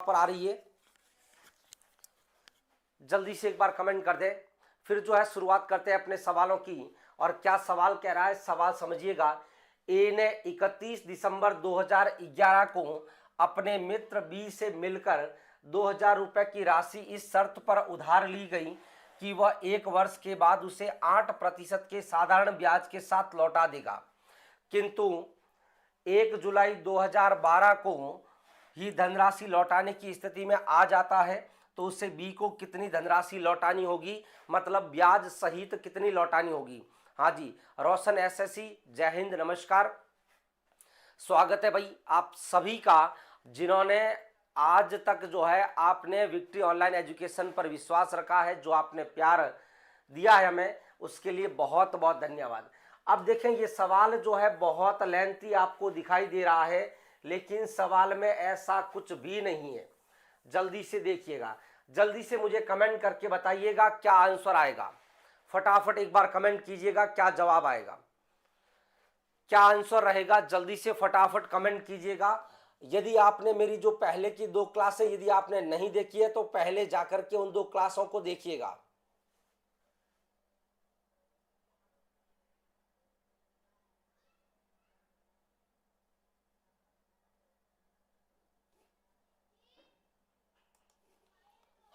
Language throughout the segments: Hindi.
पर आ रही है, जल्दी से एक बार कमेंट कर दे। फिर जो है शुरुआत करते हैं अपने सवालों की। और क्या सवाल कह रहा है, सवाल समझिएगा। ए ने 31 दिसंबर 2011 को अपने मित्र बी से मिलकर 2000 रुपए की राशि इस शर्त पर उधार ली गई कि वह 1 वर्ष के बाद उसे 8% के साधारण ब्याज के साथ लौटा देगा, किंतु 1 जुलाई 2012 को ही धनराशि लौटाने की स्थिति में आ जाता है, तो उससे बी को कितनी धनराशि लौटानी होगी, मतलब ब्याज सहित कितनी लौटानी होगी। हाँ जी, रोशन एसएससी, जय हिंद, नमस्कार, स्वागत है भाई आप सभी का, जिन्होंने आज तक जो है आपने विक्ट्री ऑनलाइन एजुकेशन पर विश्वास रखा है, जो आपने प्यार दिया है हमें, उसके लिए बहुत बहुत धन्यवाद। अब देखें, ये सवाल जो है बहुत लेंथी आपको दिखाई दे रहा है, लेकिन सवाल में ऐसा कुछ भी नहीं है। जल्दी से देखिएगा, जल्दी से मुझे कमेंट करके बताइएगा क्या आंसर आएगा। फटाफट एक बार कमेंट कीजिएगा क्या जवाब आएगा, क्या आंसर रहेगा। जल्दी से फटाफट कमेंट कीजिएगा। यदि आपने मेरी जो पहले की 2 क्लासें यदि आपने नहीं देखी है तो पहले जाकर के उन 2 क्लासों को देखिएगा।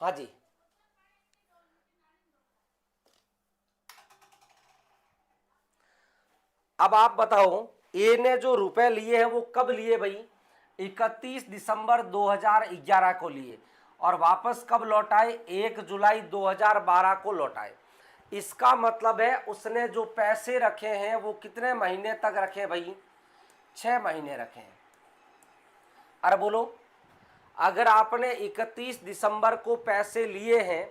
हाँ जी, अब आप बताओ, ए ने जो रुपए लिए हैं वो कब लिए भाई, 31 दिसंबर 2011 को लिए, और वापस कब लौटाए, 1 जुलाई 2012 को लौटाए। इसका मतलब है उसने जो पैसे रखे हैं वो कितने महीने तक रखे भाई, 6 महीने रखे हैं। अरे बोलो, अगर आपने 31 दिसंबर को पैसे लिए हैं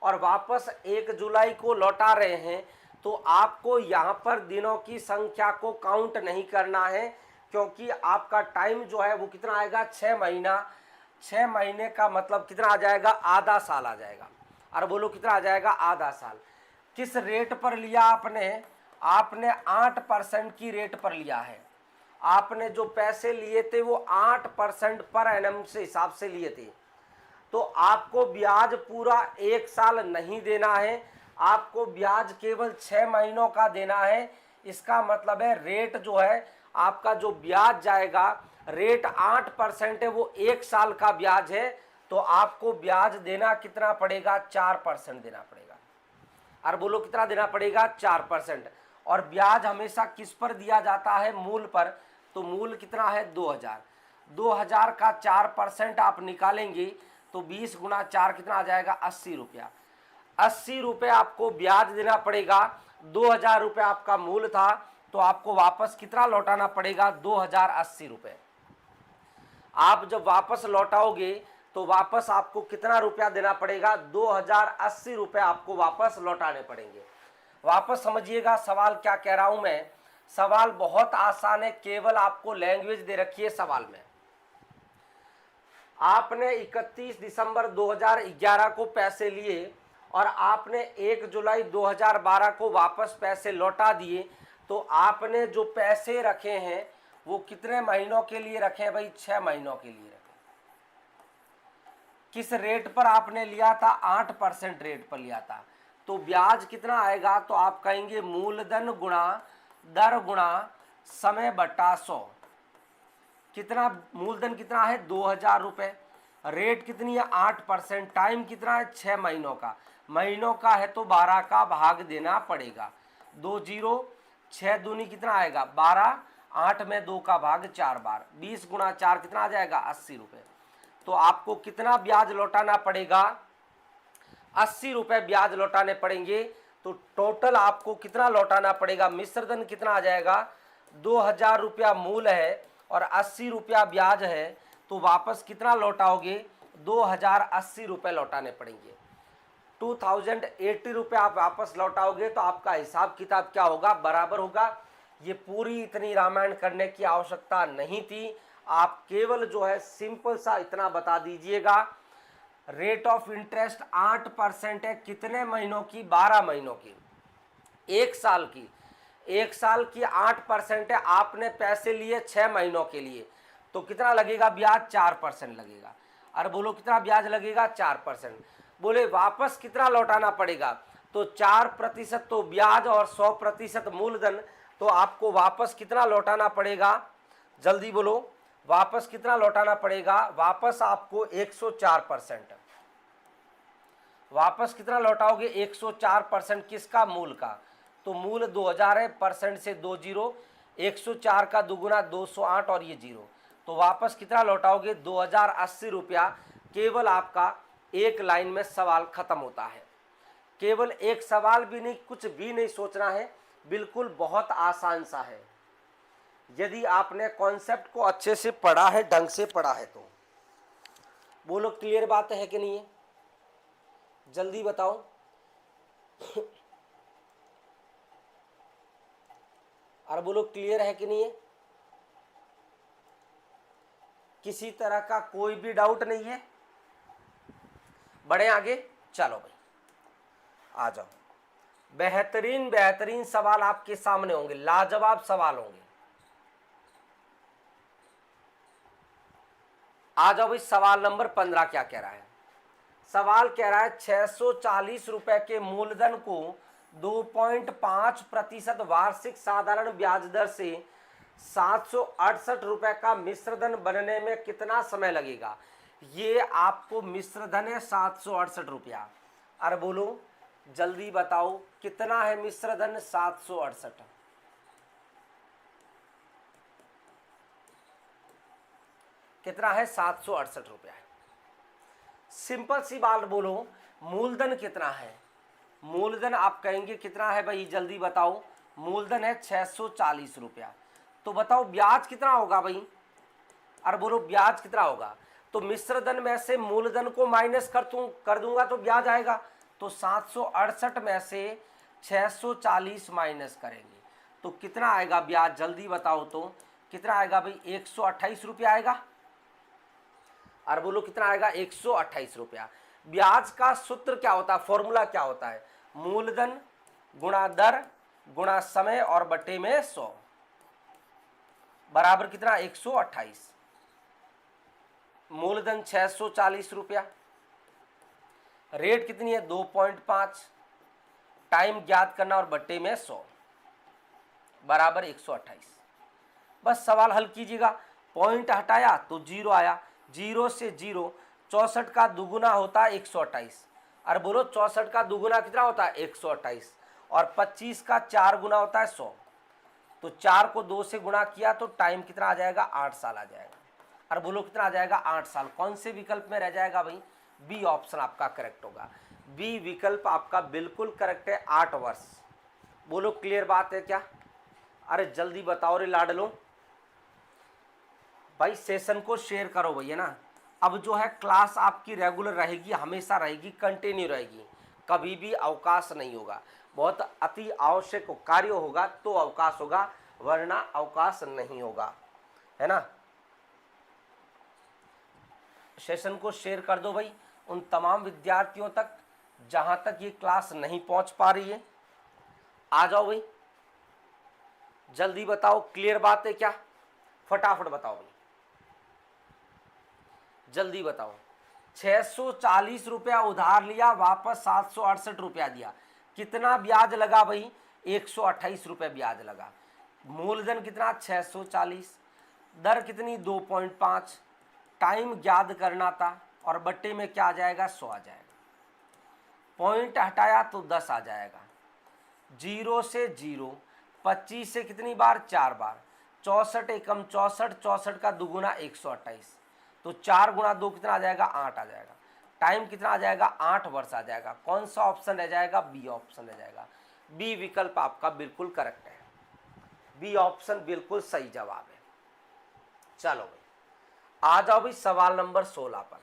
और वापस 1 जुलाई को लौटा रहे हैं, तो आपको यहाँ पर दिनों की संख्या को काउंट नहीं करना है, क्योंकि आपका टाइम जो है वो कितना आएगा, 6 महीना। 6 महीने का मतलब कितना आ जाएगा, आधा साल आ जाएगा। और बोलो कितना आ जाएगा, आधा साल। किस रेट पर लिया आपने, आपने 8% की रेट पर लिया है। आपने जो पैसे लिए थे वो 8% पर एनम से हिसाब से लिए थे, तो आपको ब्याज पूरा 1 साल नहीं देना है, आपको ब्याज केवल 6 महीनों का देना है। इसका मतलब है रेट जो है आपका जो ब्याज जाएगा, रेट 8% है, वो 1 साल का ब्याज है, तो आपको ब्याज देना कितना पड़ेगा, 4% देना पड़ेगा। और बोलो कितना देना पड़ेगा, 4%। और ब्याज हमेशा किस पर दिया जाता है, मूल पर, तो मूल कितना है, 2000। 2000 का 4% आप निकालेंगे तो 20 गुना 4 कितना आ जाएगा, 80 रुपया। 80 रुपये आपको ब्याज देना पड़ेगा। 2000 रुपये आपका मूल था, तो आपको वापस कितना लौटाना पड़ेगा, 2080 रुपये। आप जब वापस लौटाओगे तो वापस आपको कितना रुपया देना पड़ेगा, 2080 रुपये आपको वापस लौटाने पड़ेंगे। वापस समझिएगा सवाल क्या कह रहा हूं मैं। सवाल बहुत आसान है, केवल आपको लैंग्वेज दे रखी है सवाल में। आपने 31 दिसंबर 2011 को पैसे लिए और आपने 1 जुलाई 2012 को वापस पैसे लौटा दिए, तो आपने जो पैसे रखे हैं वो कितने महीनों के लिए रखे हैं भाई, 6 महीनों के लिए रखे। किस रेट पर आपने लिया था, 8% रेट पर लिया था, तो ब्याज कितना आएगा, तो आप कहेंगे मूलधन गुणा दर गुणा समय बटा 100। कितना मूलधन कितना है, 2000 रुपये, रेट कितनी है, 8%, टाइम कितना है, 6 महीनों का, महीनों का है तो 12 का भाग देना पड़ेगा। 2 जीरो, 6 दूनी कितना आएगा, 12, 8 में 2 का भाग 4 बार, 20 गुना 4 कितना आ जाएगा, 80 रुपये। तो आपको कितना ब्याज लौटाना पड़ेगा, 80 रुपये ब्याज लौटाने पड़ेंगे। तो टोटल आपको कितना लौटाना पड़ेगा, मिश्रधन कितना आ जाएगा, 2000 रुपया मूल है और 80 रुपया ब्याज है, तो वापस कितना लौटाओगे, 2080 रुपये लौटाने पड़ेंगे। 2080 रुपये आप वापस लौटाओगे, तो आपका हिसाब किताब क्या होगा, बराबर होगा। ये पूरी इतनी रामायण करने की आवश्यकता नहीं थी, आप केवल जो है सिंपल सा इतना बता दीजिएगा, रेट ऑफ इंटरेस्ट 8% है, कितने महीनों की, 12 महीनों की, 1 साल की। 1 साल की 8% है, आपने पैसे लिए 6 महीनों के लिए, तो कितना लगेगा ब्याज, 4% लगेगा। और बोलो कितना ब्याज लगेगा 4%। बोले वापस कितना लौटाना पड़ेगा, तो 4% तो ब्याज और 100% मूलधन, तो आपको वापस कितना लौटाना पड़ेगा, जल्दी बोलो, वापस कितना लौटाना पड़ेगा, वापस आपको 104%। वापस कितना लौटाओगे 104% किसका, मूल का, तो मूल 2000 है, परसेंट से 2 जीरो, 104 का दुगुना 208 और ये जीरो, तो वापस कितना लौटाओगे 2080 रुपया। केवल आपका एक लाइन में सवाल खत्म होता है। केवल एक सवाल भी नहीं, कुछ भी नहीं सोचना है, बिल्कुल बहुत आसान सा है। यदि आपने कॉन्सेप्ट को अच्छे से पढ़ा है, ढंग से पढ़ा है तो। बोलो क्लियर बात है कि नहीं है, जल्दी बताओ। और बोलो क्लियर है कि नहीं है, किसी तरह का कोई भी डाउट नहीं है, बढ़े आगे, चलो भाई आ जाओ। बेहतरीन बेहतरीन सवाल आपके सामने होंगे, लाजवाब सवाल होंगे। आ जाओ भाई, सवाल नंबर 15 क्या कह रहा है। सवाल कह रहा है 640 रुपए के मूलधन को 2.5% वार्षिक साधारण ब्याज दर से 768 रुपए का मिश्रधन बनने में कितना समय लगेगा। ये आपको मिश्रधन है 768 रुपया। अरे बोलो जल्दी बताओ कितना है मिश्रधन 768, कितना है 768 रुपया है। सिंपल सी बात बोलो, मूलधन कितना है, मूलधन आप कहेंगे कितना है भाई, जल्दी बताओ। मूलधन है 640 रुपया, तो बताओ ब्याज कितना होगा भाई। अरे बोलो ब्याज कितना होगा, तो मिश्रधन में से मूलधन को माइनस कर दूंगा तो ब्याज आएगा, तो 768 में से 640 माइनस करेंगे तो कितना आएगा ब्याज, जल्दी बताओ तो कितना आएगा भाई, 128 रुपया आएगा। और बोलो कितना आएगा, 128 रुपया। ब्याज का सूत्र क्या होता है, फॉर्मूला क्या होता है, मूलधन गुणा दर गुणा समय और बटे में 100 बराबर कितना 128। मूलधन 640 रुपया, रेट कितनी है 2.5, टाइम ज्ञात करना और बट्टे में 100 बराबर 128। बस सवाल हल कीजिएगा, पॉइंट हटाया तो जीरो आया, जीरो से जीरो, 64 का दुगुना होता है 128। अरे बोलो 64 का दुगुना कितना होता है 128, और 25 का 4 गुना होता है 100, तो 4 को 2 से गुणा किया तो टाइम कितना आ जाएगा 8 साल आ जाएगा। और बोलो कितना आ जाएगा 8 साल। कौन से विकल्प में रह जाएगा भाई, बी ऑप्शन आपका करेक्ट होगा, बी विकल्प आपका बिल्कुल करेक्ट है, 8 वर्ष। बोलो क्लियर बात है क्या, अरे जल्दी बताओ रे लाडलो भाई, सेशन को शेयर करो भैया ना। अब जो है क्लास आपकी रेगुलर रहेगी, हमेशा रहेगी, कंटिन्यू रहेगी, कभी भी अवकाश नहीं होगा। बहुत अति आवश्यक कार्य होगा तो अवकाश होगा, वरना अवकाश नहीं होगा, है ना। सेशन को शेयर कर दो भाई उन तमाम विद्यार्थियों तक जहां तक ये क्लास नहीं पहुंच पा रही है। आ जाओ भाई, जल्दी बताओ क्लियर बात है क्या, फटाफट बताओ भाई, जल्दी बताओ। 640 रुपया उधार लिया, वापस 768 रुपया दिया, कितना ब्याज लगा भाई, 128 रुपये ब्याज लगा। मूलधन कितना 640, दर कितनी 2.5, टाइम याद करना था और बट्टे में क्या आ जाएगा 100 आ जाएगा। पॉइंट हटाया तो 10 आ जाएगा, जीरो से जीरो, 25 से कितनी बार 4 बार, 64 एकम 64, 64 का दुगुना 128, तो 4 गुणा 2 कितना आ जाएगा 8 आ जाएगा। टाइम कितना आ जाएगा 8 वर्ष आ जाएगा। कौन सा ऑप्शन रह जाएगा, बी ऑप्शन रह जाएगा। बी विकल्प आपका बिल्कुल करेक्ट है, बी ऑप्शन बिल्कुल सही जवाब है। चलो भाई आ जाओ भाई सवाल नंबर 16 पर,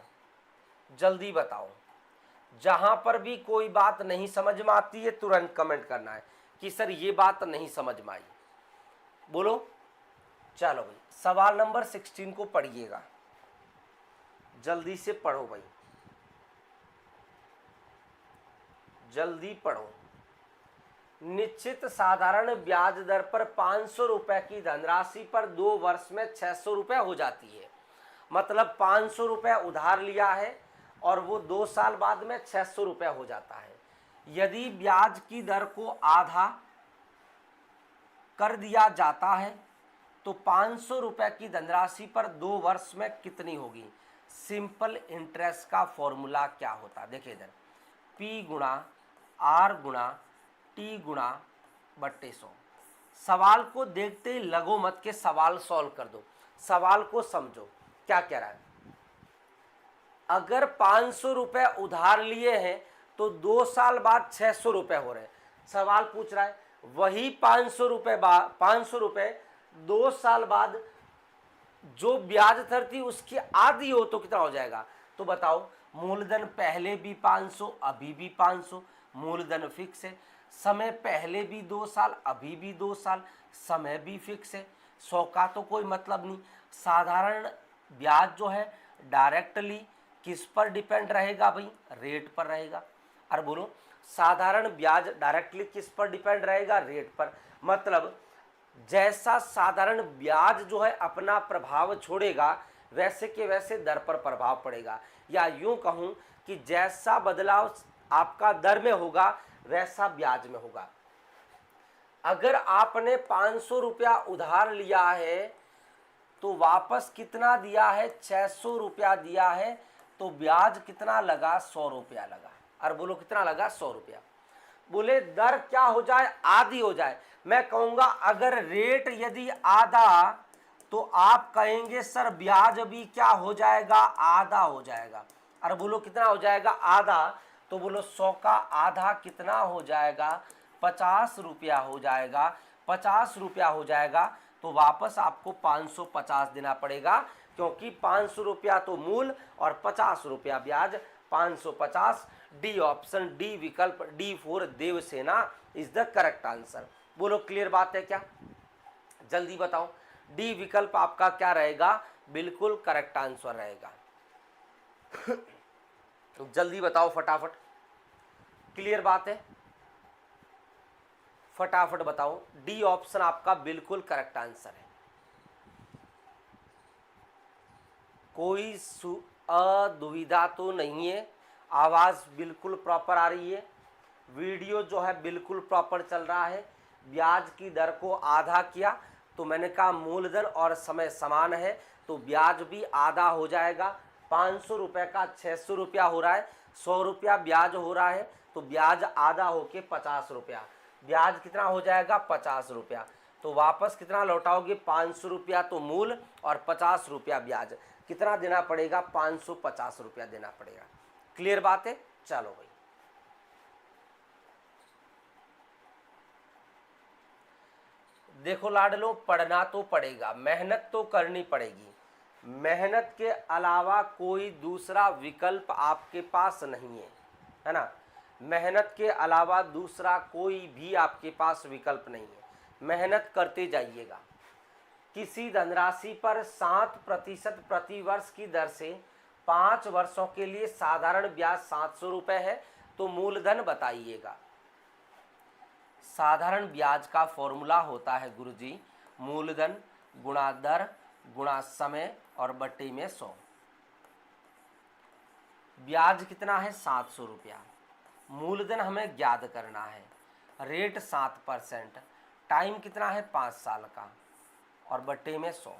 जल्दी बताओ। जहां पर भी कोई बात नहीं समझ में आती है तुरंत कमेंट करना है कि सर ये बात नहीं समझ में आई, बोलो। चलो भाई सवाल नंबर 16 को पढ़िएगा, जल्दी से पढ़ो भाई, जल्दी पढ़ो। निश्चित साधारण ब्याज दर पर 500 रुपए की धनराशि पर 2 वर्ष में 600 रुपए हो जाती है मतलब 500 रुपये उधार लिया है और वो 2 साल बाद में 600 रुपये हो जाता है। यदि ब्याज की दर को आधा कर दिया जाता है तो 500 रुपये की धनराशि पर 2 वर्ष में कितनी होगी। सिंपल इंटरेस्ट का फॉर्मूला क्या होता है, देखिए इधर P गुणा R गुणा T गुणा बट्टे 100। सवाल को देखते ही लगो मत के सवाल सॉल्व कर दो, सवाल को समझो क्या कह रहा है। अगर 500 रुपये उधार लिए हैं तो 2 साल बाद 600 रुपये हो रहे हैं। सवाल पूछ रहा है वही 500 रुपये 2 साल बाद जो ब्याज दर थी उसकी आधी हो तो कितना हो जाएगा। तो बताओ, मूलधन पहले भी 500 अभी भी 500, मूलधन फिक्स है, समय पहले भी 2 साल अभी भी 2 साल, समय भी फिक्स है, 100 का तो कोई मतलब नहीं। साधारण ब्याज जो है डायरेक्टली किस पर डिपेंड रहेगा भाई, रेट पर रहेगा। और बोलो साधारण ब्याज डायरेक्टली किस पर डिपेंड रहेगा, रेट पर। मतलब जैसा साधारण ब्याज जो है अपना प्रभाव छोड़ेगा वैसे के वैसे दर पर प्रभाव पड़ेगा, या यूं कहूं कि जैसा बदलाव आपका दर में होगा वैसा ब्याज में होगा। अगर आपने 500 रुपया उधार लिया है तो वापस कितना दिया है, 600 रुपया दिया है, तो ब्याज कितना लगा, 100 रुपया लगा। और बोलो कितना लगा, 100 रुपया। बोले दर क्या हो जाए, आधी हो जाए। मैं कहूंगा अगर रेट यदि आधा तो आप कहेंगे सर ब्याज भी क्या हो जाएगा, आधा हो जाएगा। और बोलो कितना हो जाएगा, आधा। तो बोलो 100 का आधा कितना हो जाएगा, 50 रुपया हो जाएगा। 50 रुपया हो जाएगा तो वापस आपको 550 देना पड़ेगा, क्योंकि 500 रुपया तो मूल और 50 रुपया ब्याज, 550। डी ऑप्शन, डी विकल्प, D4 Devasena is the correct answer. बोलो क्लियर बात है क्या, जल्दी बताओ। डी विकल्प आपका क्या रहेगा, बिल्कुल करेक्ट आंसर रहेगा। जल्दी बताओ फटाफट, क्लियर बात है, फटाफट बताओ। डी ऑप्शन आपका बिल्कुल करेक्ट आंसर है। कोई अदुविधा तो नहीं है, आवाज़ बिल्कुल प्रॉपर आ रही है, वीडियो जो है बिल्कुल प्रॉपर चल रहा है। ब्याज की दर को आधा किया तो मैंने कहा मूलधन और समय समान है तो ब्याज भी आधा हो जाएगा। 500 रुपये का 600 रुपया हो रहा है, 100 रुपया ब्याज हो रहा है तो ब्याज आधा होके 50 रुपया, ब्याज कितना हो जाएगा, 50 रुपया। तो वापस कितना लौटाओगे, 500 रुपया तो मूल और 50 रुपया ब्याज। कितना देना पड़ेगा, 550 रुपया देना पड़ेगा। क्लियर बात है, चलो भाई। देखो लाडलो, पढ़ना तो पड़ेगा, मेहनत तो करनी पड़ेगी। मेहनत के अलावा कोई दूसरा विकल्प आपके पास नहीं है ना। मेहनत के अलावा दूसरा कोई भी आपके पास विकल्प नहीं है, मेहनत करते जाइएगा। किसी धनराशि पर 7% प्रति वर्ष की दर से 5 वर्षों के लिए साधारण ब्याज 700 रुपये है तो मूलधन बताइएगा। साधारण ब्याज का फॉर्मूला होता है गुरुजी, मूलधन गुणा दर गुणा समय और बट्टे में 100। ब्याज कितना है, 700 रुपया। मूलधन हमें ज्ञात करना है, रेट 7%, टाइम कितना है, 5 साल का, और बट्टे में 100।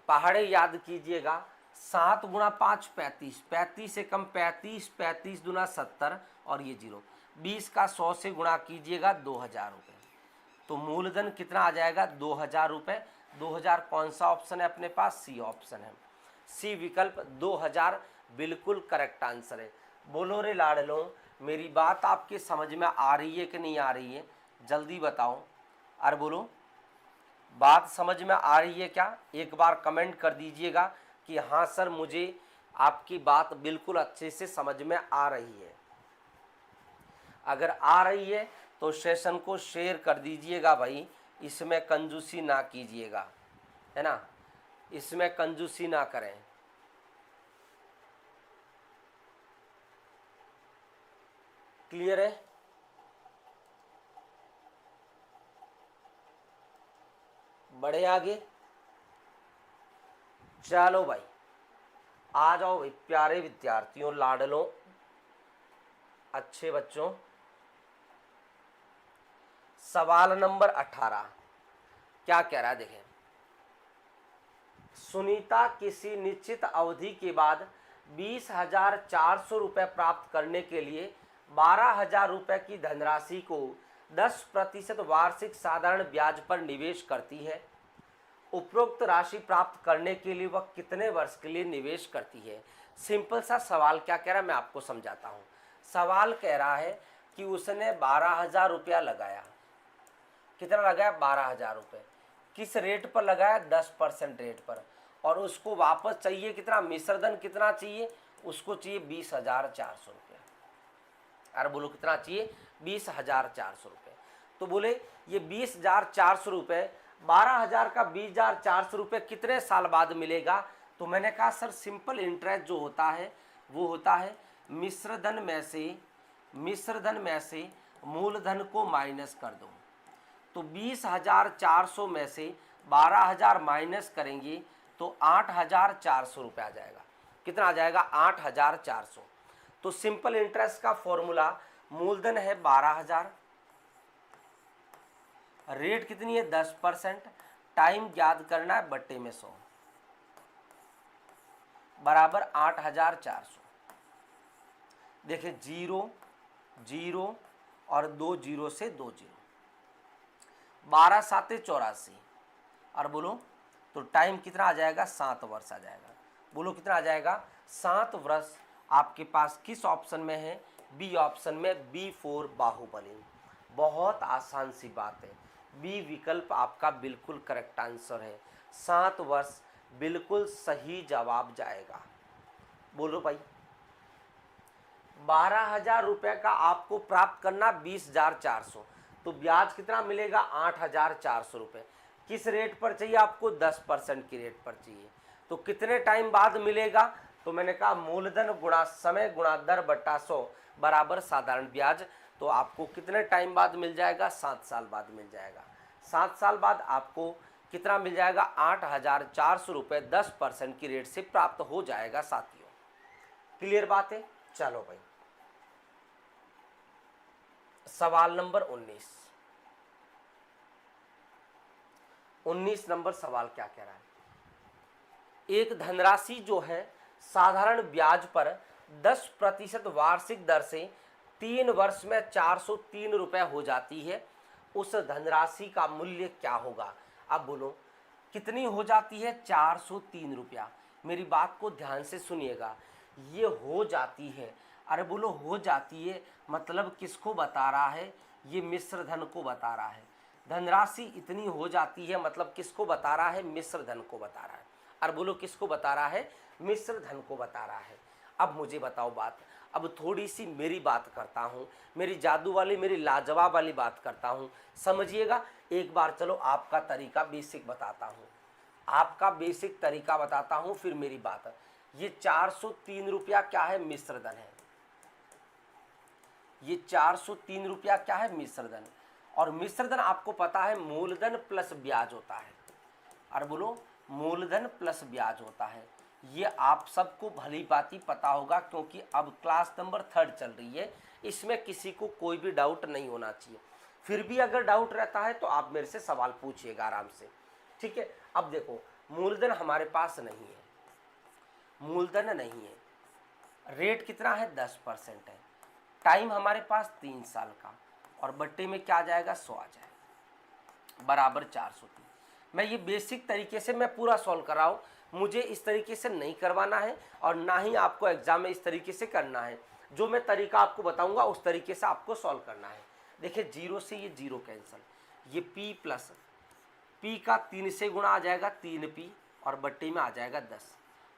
पहाड़े याद कीजिएगा, 7 गुणा 5 35, 35 से कम 35, 35 दूना 70 और ये 0, 20 का 100 से गुणा कीजिएगा 2000 रुपये। तो मूलधन कितना आ जाएगा, 2000 रुपये। 2000 कौन सा ऑप्शन है अपने पास, सी ऑप्शन है, सी विकल्प 2000 बिल्कुल करेक्ट आंसर है। बोलो रे लाडलो, मेरी बात आपके समझ में आ रही है कि नहीं आ रही है, जल्दी बताओ। और बोलो बात समझ में आ रही है क्या, एक बार कमेंट कर दीजिएगा कि हाँ सर मुझे आपकी बात बिल्कुल अच्छे से समझ में आ रही है। अगर आ रही है तो सेशन को शेयर कर दीजिएगा भाई, इसमें कंजूसी ना कीजिएगा, है ना, इसमें कंजूसी ना करें। क्लियर है, बढ़े आगे। चलो भाई आ जाओ भाई प्यारे विद्यार्थियों, लाडलों, अच्छे बच्चों। सवाल नंबर 18 क्या कह रहा है देखें। सुनीता किसी निश्चित अवधि के बाद 20,400 रुपये प्राप्त करने के लिए 12,000 रुपये की धनराशि को 10% वार्षिक साधारण ब्याज पर निवेश करती है। उपरोक्त राशि प्राप्त करने के लिए वह कितने वर्ष के लिए निवेश करती है। सिंपल सा सवाल क्या कह रहा है मैं आपको समझाता हूँ। सवाल कह रहा है कि उसने 12,000 रुपया लगाया। कितना लगाया? 12,000 रुपये। किस रेट पर लगाया? 10% रेट पर। और उसको वापस चाहिए कितना? मिश्रधन कितना चाहिए? उसको चाहिए 20,400 रुपये। अरे बोलो कितना चाहिए? 20,400 रुपये। तो बोले ये 20,400 रुपये, 12,000 का 20,400 रुपये कितने साल बाद मिलेगा? तो मैंने कहा सर सिंपल इंटरेस्ट जो होता है वो होता है मिश्रधन में से मूलधन को माइनस कर दो। तो 20,400 में से 12,000 माइनस करेंगे तो 8,400 रुपये आ जाएगा। कितना आ जाएगा? 8,400। तो सिंपल इंटरेस्ट का फॉर्मूला, मूलधन है 12,000, रेट कितनी है? 10%, टाइम याद करना है बट्टे में 100 बराबर 8,400। देखिए 0 0 और 2 0 से 2 0, 12 7 84। और बोलो तो टाइम कितना आ जाएगा? 7 वर्ष आ जाएगा। बोलो कितना आ जाएगा? 7 वर्ष आपके पास किस ऑप्शन में है? बी ऑप्शन में, B4 बाहुबली। बहुत आसान सी बात है, बी विकल्प आपका बिल्कुल करेक्ट आंसर है। 7 वर्ष बिल्कुल सही जवाब जाएगा। बोलो भाई 12,000 रुपये का आपको प्राप्त करना 20,400, तो ब्याज कितना मिलेगा? 8,400 रुपये। किस रेट पर चाहिए आपको? 10% की रेट पर चाहिए। तो कितने टाइम बाद मिलेगा? तो मैंने कहा मूलधन गुणा समय गुणा दर बट्टा 100 बराबर साधारण ब्याज। तो आपको कितने टाइम बाद मिल जाएगा? 7 साल बाद मिल जाएगा। 7 साल बाद आपको कितना मिल जाएगा? 8,400 रुपये 10% की रेट से प्राप्त हो जाएगा साथियों। क्लियर बात है? चलो भाई सवाल नंबर 19 नंबर सवाल क्या कह रहा है। एक धनराशि जो है साधारण ब्याज पर 10% वार्षिक दर से 3 वर्ष में 403 रुपये हो जाती है। उस धनराशि का मूल्य क्या होगा? अब बोलो कितनी हो जाती है? 403 रुपया। मेरी बात को ध्यान से सुनिएगा, ये हो जाती है। अरे बोलो हो जाती है मतलब किसको बता रहा है? ये मिश्र धन को बता रहा है। धनराशि इतनी हो जाती है मतलब किसको बता रहा है? मिश्र धन को बता रहा है। और बोलो किसको बता रहा है? मिश्र धन को बता रहा है। अब मुझे बताओ बात, अब थोड़ी सी मेरी बात करता हूँ, मेरी जादू वाली, मेरी लाजवाब वाली बात करता हूँ, समझिएगा एक बार। चलो आपका तरीका बेसिक बताता हूँ, आपका बेसिक तरीका बताता हूँ, फिर मेरी बात। ये 403 रुपया क्या है? मिश्र धन है। ये 403 रुपया क्या है? मिश्र धन। और मिश्र धन आपको पता है मूलधन प्लस ब्याज होता है। और बोलो मूलधन प्लस ब्याज होता है। ये आप सबको भली बात ही पता होगा क्योंकि अब क्लास नंबर 3 चल रही है, इसमें किसी को कोई भी डाउट नहीं होना चाहिए। फिर भी अगर डाउट रहता है तो आप मेरे से सवाल पूछिएगा आराम से, ठीक है। अब देखो मूलधन हमारे पास नहीं है, मूलधन नहीं है, रेट कितना है? 10% है, टाइम हमारे पास 3 साल का, और बट्टे में क्या आ जाएगा? 100 आ जाएगा बराबर 403। मैं ये बेसिक तरीके से मैं पूरा सॉल्व कर रहा हूँ, मुझे इस तरीके से नहीं करवाना है और ना ही आपको एग्जाम में इस तरीके से करना है। जो मैं तरीका आपको बताऊंगा उस तरीके से आपको सॉल्व करना है। देखिए 0 से ये 0 कैंसिल, ये p प्लस p का 3 से गुणा आ जाएगा 3p और बट्टे में आ जाएगा 10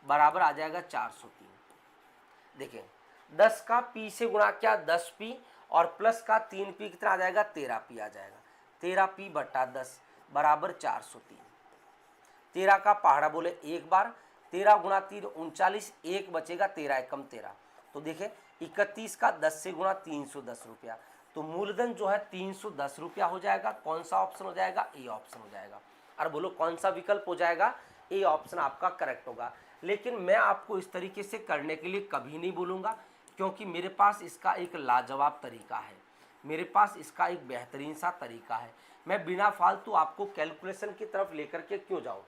बराबर आ जाएगा 403। देखिए 10 का p से गुणा क्या? 10p और प्लस का 3p कितना आ जाएगा? 13p आ जाएगा। 13p बट्टा 10 बराबर 403। 13 का पहाड़ा बोले एक बार, 13 गुणा 3 39, एक बचेगा 13 एकम 13। तो देखें 31 का 10 से गुणा 310 रुपया। तो मूलधन जो है 310 रुपया हो जाएगा। कौन सा ऑप्शन हो जाएगा? ए ऑप्शन हो जाएगा। और बोलो कौन सा विकल्प हो जाएगा? ए ऑप्शन आपका करेक्ट होगा। लेकिन मैं आपको इस तरीके से करने के लिए कभी नहीं बोलूँगा, क्योंकि मेरे पास इसका एक लाजवाब तरीका है, मेरे पास इसका एक बेहतरीन सा तरीका है। मैं बिना फालतू आपको कैलकुलेशन की तरफ लेकर के क्यों जाऊँ,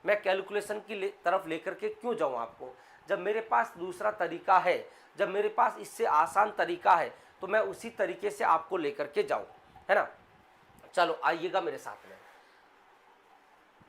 मैं कैलकुलेशन की तरफ लेकर के क्यों जाऊँ आपको, जब मेरे पास दूसरा तरीका है, जब मेरे पास इससे आसान तरीका है, तो मैं उसी तरीके से आपको लेकर के जाऊँ, है ना। चलो आइएगा मेरे साथ में।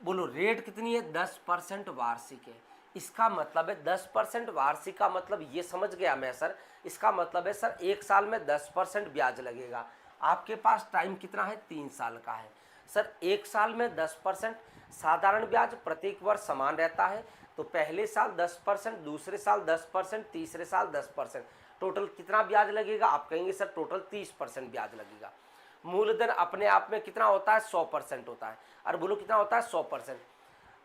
बोलो रेट कितनी है, 10% वार्षिक है। इसका मतलब है 10% वार्षिक का मतलब ये समझ गया मैं सर, इसका मतलब है सर 1 साल में 10% ब्याज लगेगा। आपके पास टाइम कितना है, 3 साल का है सर। 1 साल में 10%, साधारण ब्याज प्रत्येक वर्ष समान रहता है, तो पहले साल 10%, दूसरे साल 10%, तीसरे साल 10%, टोटल कितना ब्याज लगेगा, आप कहेंगे सर टोटल 30% ब्याज लगेगा। मूलधन अपने आप में कितना होता है, 100% होता है। और बोलो कितना होता है, 100%।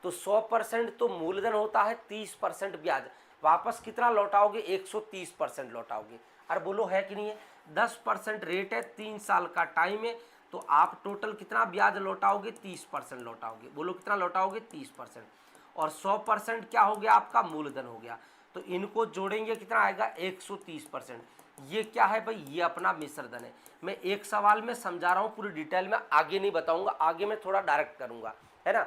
तो 100% तो मूलधन होता है, 30% ब्याज, वापस कितना लौटाओगे, 130% लौटाओगे। और बोलो है कि नहीं है, 10% रेट है, 3 साल का टाइम है, तो आप टोटल कितना ब्याज लौटाओगे, 30% लौटाओगे। बोलो कितना लौटाओगे, 30%। और 100% क्या हो गया, आपका मूलधन हो गया। तो इनको जोड़ेंगे कितना आएगा, 130%। ये क्या है भाई, ये अपना मिश्रधन है। मैं एक सवाल में समझा रहा हूँ, पूरी डिटेल में आगे नहीं बताऊंगा, आगे मैं थोड़ा डायरेक्ट करूंगा, है ना।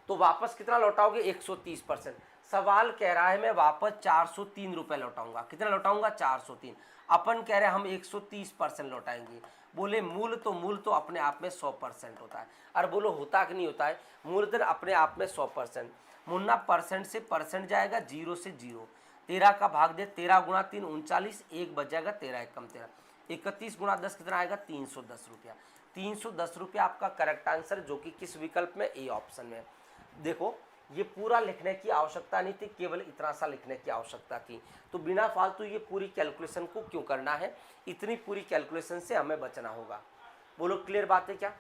तो वापस कितना लौटाओगे, 130%। सवाल कह रहा है मैं वापस 403 रुपये लौटाऊंगा, कितना लौटाऊंगा, 403। अपन कह रहे हैं हम 130% लौटाएंगे। बोले मूल तो अपने आप में 100% होता है। और बोलो होता कि नहीं होता है, मूलधन अपने आप में 100%। मुन्ना परसेंट से परसेंट जाएगा, 0 से 0, 13 का भाग दे, 13 गुणा 3 39, 1 बच जाएगा, 13 एकम 13, 31 गुणा 10 कितना आएगा, 310 रुपया। 310 रुपया आपका करेक्ट आंसर, जो कि किस विकल्प में, ए ऑप्शन में। देखो ये पूरा लिखने की आवश्यकता नहीं थी, केवल इतना सा लिखने की आवश्यकता थी। तो बिना फालतू ये पूरी कैलकुलेशन को क्यों करना है, इतनी पूरी कैलकुलेशन से हमें बचना होगा। बोलो क्लियर बात है क्या।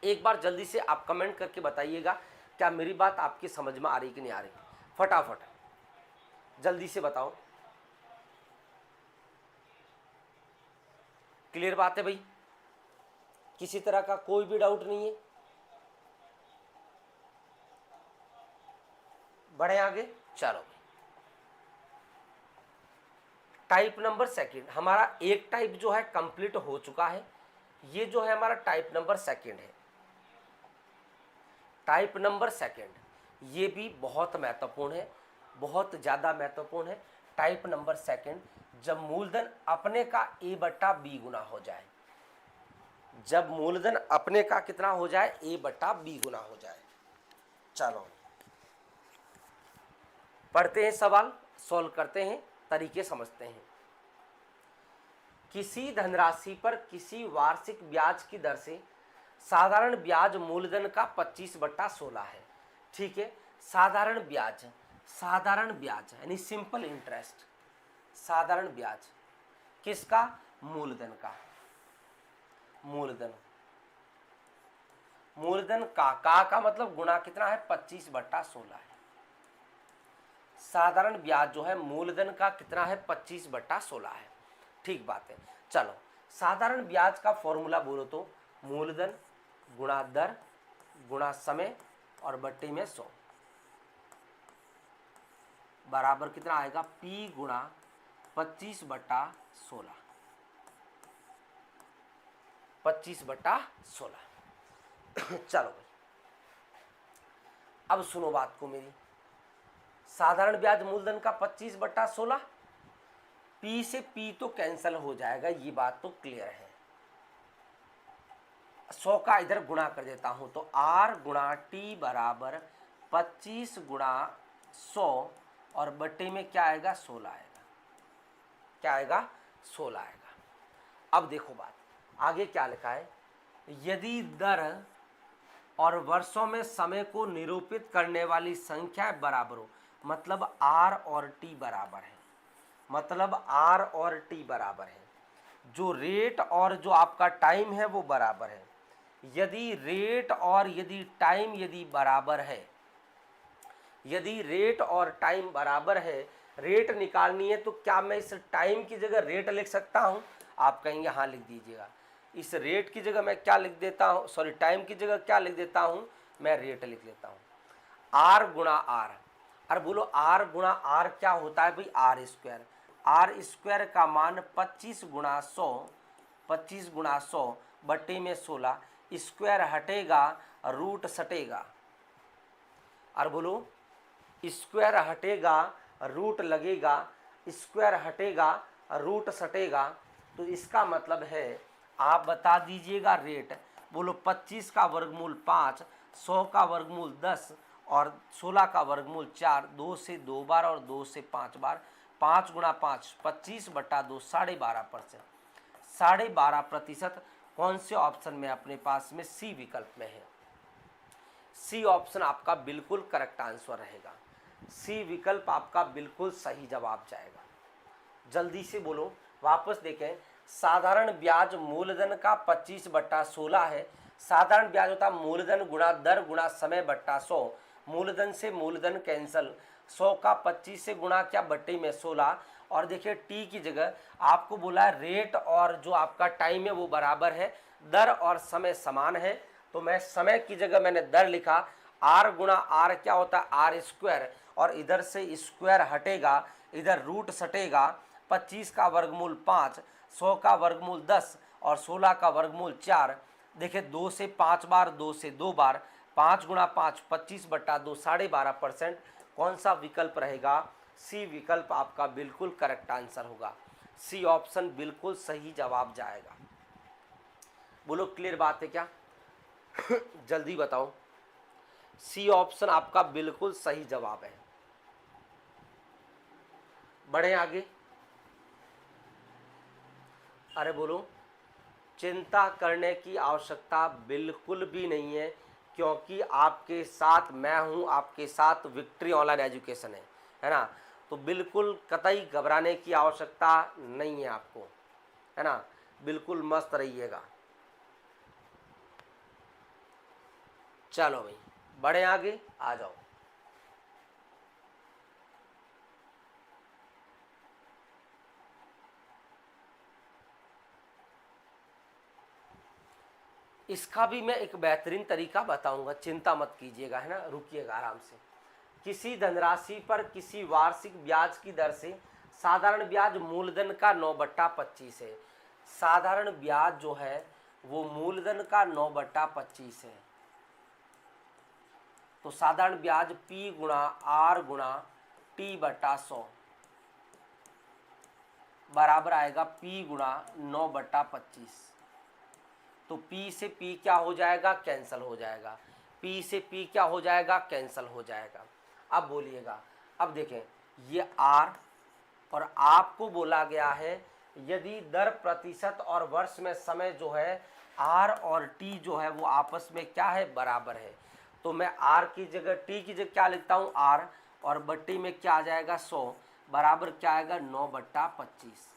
एक बार जल्दी से आप कमेंट करके बताइएगा, क्या मेरी बात आपकी समझ में आ रही कि नहीं आ रही, फटाफट जल्दी से बताओ। क्लियर बात है भाई, किसी तरह का कोई भी डाउट नहीं है। बढ़े आगे, चलो टाइप नंबर सेकंड, हमारा एक टाइप जो है कंप्लीट हो चुका है। ये जो है हमारा टाइप नंबर सेकंड है। टाइप नंबर सेकंड ये भी बहुत महत्वपूर्ण है, बहुत ज़्यादा महत्वपूर्ण है। टाइप नंबर सेकंड, जब मूलधन अपने का ए बट्टा बी गुना हो जाए, जब मूलधन अपने का कितना हो जाए, ए बट्टा बी गुना हो जाए। चलो पढ़ते हैं सवाल, सॉल्व करते हैं, तरीके समझते हैं। किसी धनराशि पर किसी वार्षिक ब्याज की दर से साधारण ब्याज मूलधन का 25/16 है। ठीक है, साधारण ब्याज, साधारण ब्याज यानी सिंपल इंटरेस्ट, साधारण ब्याज किसका, मूलधन का, मूलधन, मूलधन का मतलब गुणा कितना है, 25/16 है। साधारण ब्याज जो है मूलधन का कितना है, 25/16 है। ठीक बात है। चलो साधारण ब्याज का फॉर्मूला बोलो तो मूलधन गुणा दर गुणा समय और बट्टे में 100 बराबर कितना आएगा, P गुणा 25/16, 25/16। चलो भाई अब सुनो बात को मेरी, साधारण ब्याज मूलधन का 25/16, P से P तो कैंसिल हो जाएगा, ये बात तो क्लियर है। 100 का इधर गुणा कर देता हूं तो R गुणा T बराबर 25 गुणा 100 और बट्टे में क्या आएगा, 16 आएगा, क्या आएगा, 16 आएगा। अब देखो बात आगे क्या लिखा है, यदि दर और वर्षों में समय को निरूपित करने वाली संख्या बराबर हो, मतलब R और T बराबर है, मतलब R और T बराबर है, जो रेट और जो आपका टाइम है वो बराबर है। यदि रेट और यदि टाइम यदि बराबर है, यदि रेट और टाइम बराबर है, रेट निकालनी है तो क्या मैं इस टाइम की जगह रेट लिख सकता हूं, आप कहेंगे हाँ लिख दीजिएगा। इस रेट की जगह मैं क्या लिख देता हूं, सॉरी टाइम की जगह क्या लिख देता हूं, मैं रेट लिख लेता हूं। आर गुणा आर। अरे बोलो आर गुणा आर क्या होता है भाई, आर स्क्वायर। आर स्क्वायर का मान 25 गुणा 100, 25 गुणा 100 बट्टे में 16, स्क्वायर हटेगा रूट सटेगा। और बोलो स्क्वायर हटेगा रूट लगेगा, स्क्वायर हटेगा रूट सटेगा। तो इसका मतलब है आप बता दीजिएगा रेट। बोलो 25 का वर्गमूल 5, 100 का वर्गमूल 10 और 16 का वर्गमूल 4, 2 से 2 बार और 2 से 5 बार, 5 गुणा 5 25 बटा 2 12.5%। 12.5% कौन से ऑप्शन में अपने पास में, सी विकल्प में है। सी ऑप्शन आपका बिल्कुल करेक्ट आंसर रहेगा। सी विकल्प आपका बिल्कुल सही जवाब जाएगा। जल्दी से बोलो, वापस देखें। साधारण ब्याज मूलधन का 25/16 है। साधारण ब्याज होता है मूलधन गुणा दर गुणा समय बट्टा 100। मूलधन से मूलधन कैंसल, 100 का 25 से गुणा क्या बट्टे में 16। और देखिए टी की जगह आपको बोला रेट और जो आपका टाइम है वो बराबर है, दर और समय समान है। तो मैं समय की जगह मैंने दर लिखा। आर गुणा आर क्या होता है, आर स्क्वायर, और इधर से स्क्वायर हटेगा, इधर रूट सटेगा। 25 का वर्गमूल 5, 100 का वर्गमूल 10 और 16 का वर्गमूल 4। देखिए 2 से 5 बार, 2 से 2 बार, 5 गुणा 5 25 बट्टा 2 12.5%। कौन सा विकल्प रहेगा, सी विकल्प आपका बिल्कुल करेक्ट आंसर होगा। सी ऑप्शन बिल्कुल सही जवाब जाएगा। बोलो क्लियर बात है क्या? जल्दी बताओ। सी ऑप्शन आपका बिल्कुल सही जवाब है। बढ़े आगे। अरे बोलो, चिंता करने की आवश्यकता बिल्कुल भी नहीं है, क्योंकि आपके साथ मैं हूं, आपके साथ विक्ट्री ऑनलाइन एजुकेशन है ना। तो बिल्कुल कतई घबराने की आवश्यकता नहीं है आपको, है ना। बिल्कुल मस्त रहिएगा। चलो भाई बढ़े आगे, आ जाओ। इसका भी मैं एक बेहतरीन तरीका बताऊंगा, चिंता मत कीजिएगा, है ना, रुकिएगा आराम से। किसी धनराशि पर किसी वार्षिक ब्याज की दर से साधारण ब्याज मूलधन का 9/25 है। साधारण ब्याज जो है वो मूलधन का 9/25 है। तो साधारण ब्याज P गुणा R गुणा T बटा 100 बराबर आएगा P गुणा 9/25। तो P से P क्या हो जाएगा, कैंसल हो जाएगा। P से P क्या हो जाएगा, कैंसल हो जाएगा। अब बोलिएगा, अब देखें ये R और आपको बोला गया है यदि दर प्रतिशत और वर्ष में समय जो है R और T जो है वो आपस में क्या है, बराबर है। तो मैं R की जगह T की जगह क्या लिखता हूँ, R, और बट्टी में क्या आ जाएगा 100 बराबर क्या आएगा 9/25।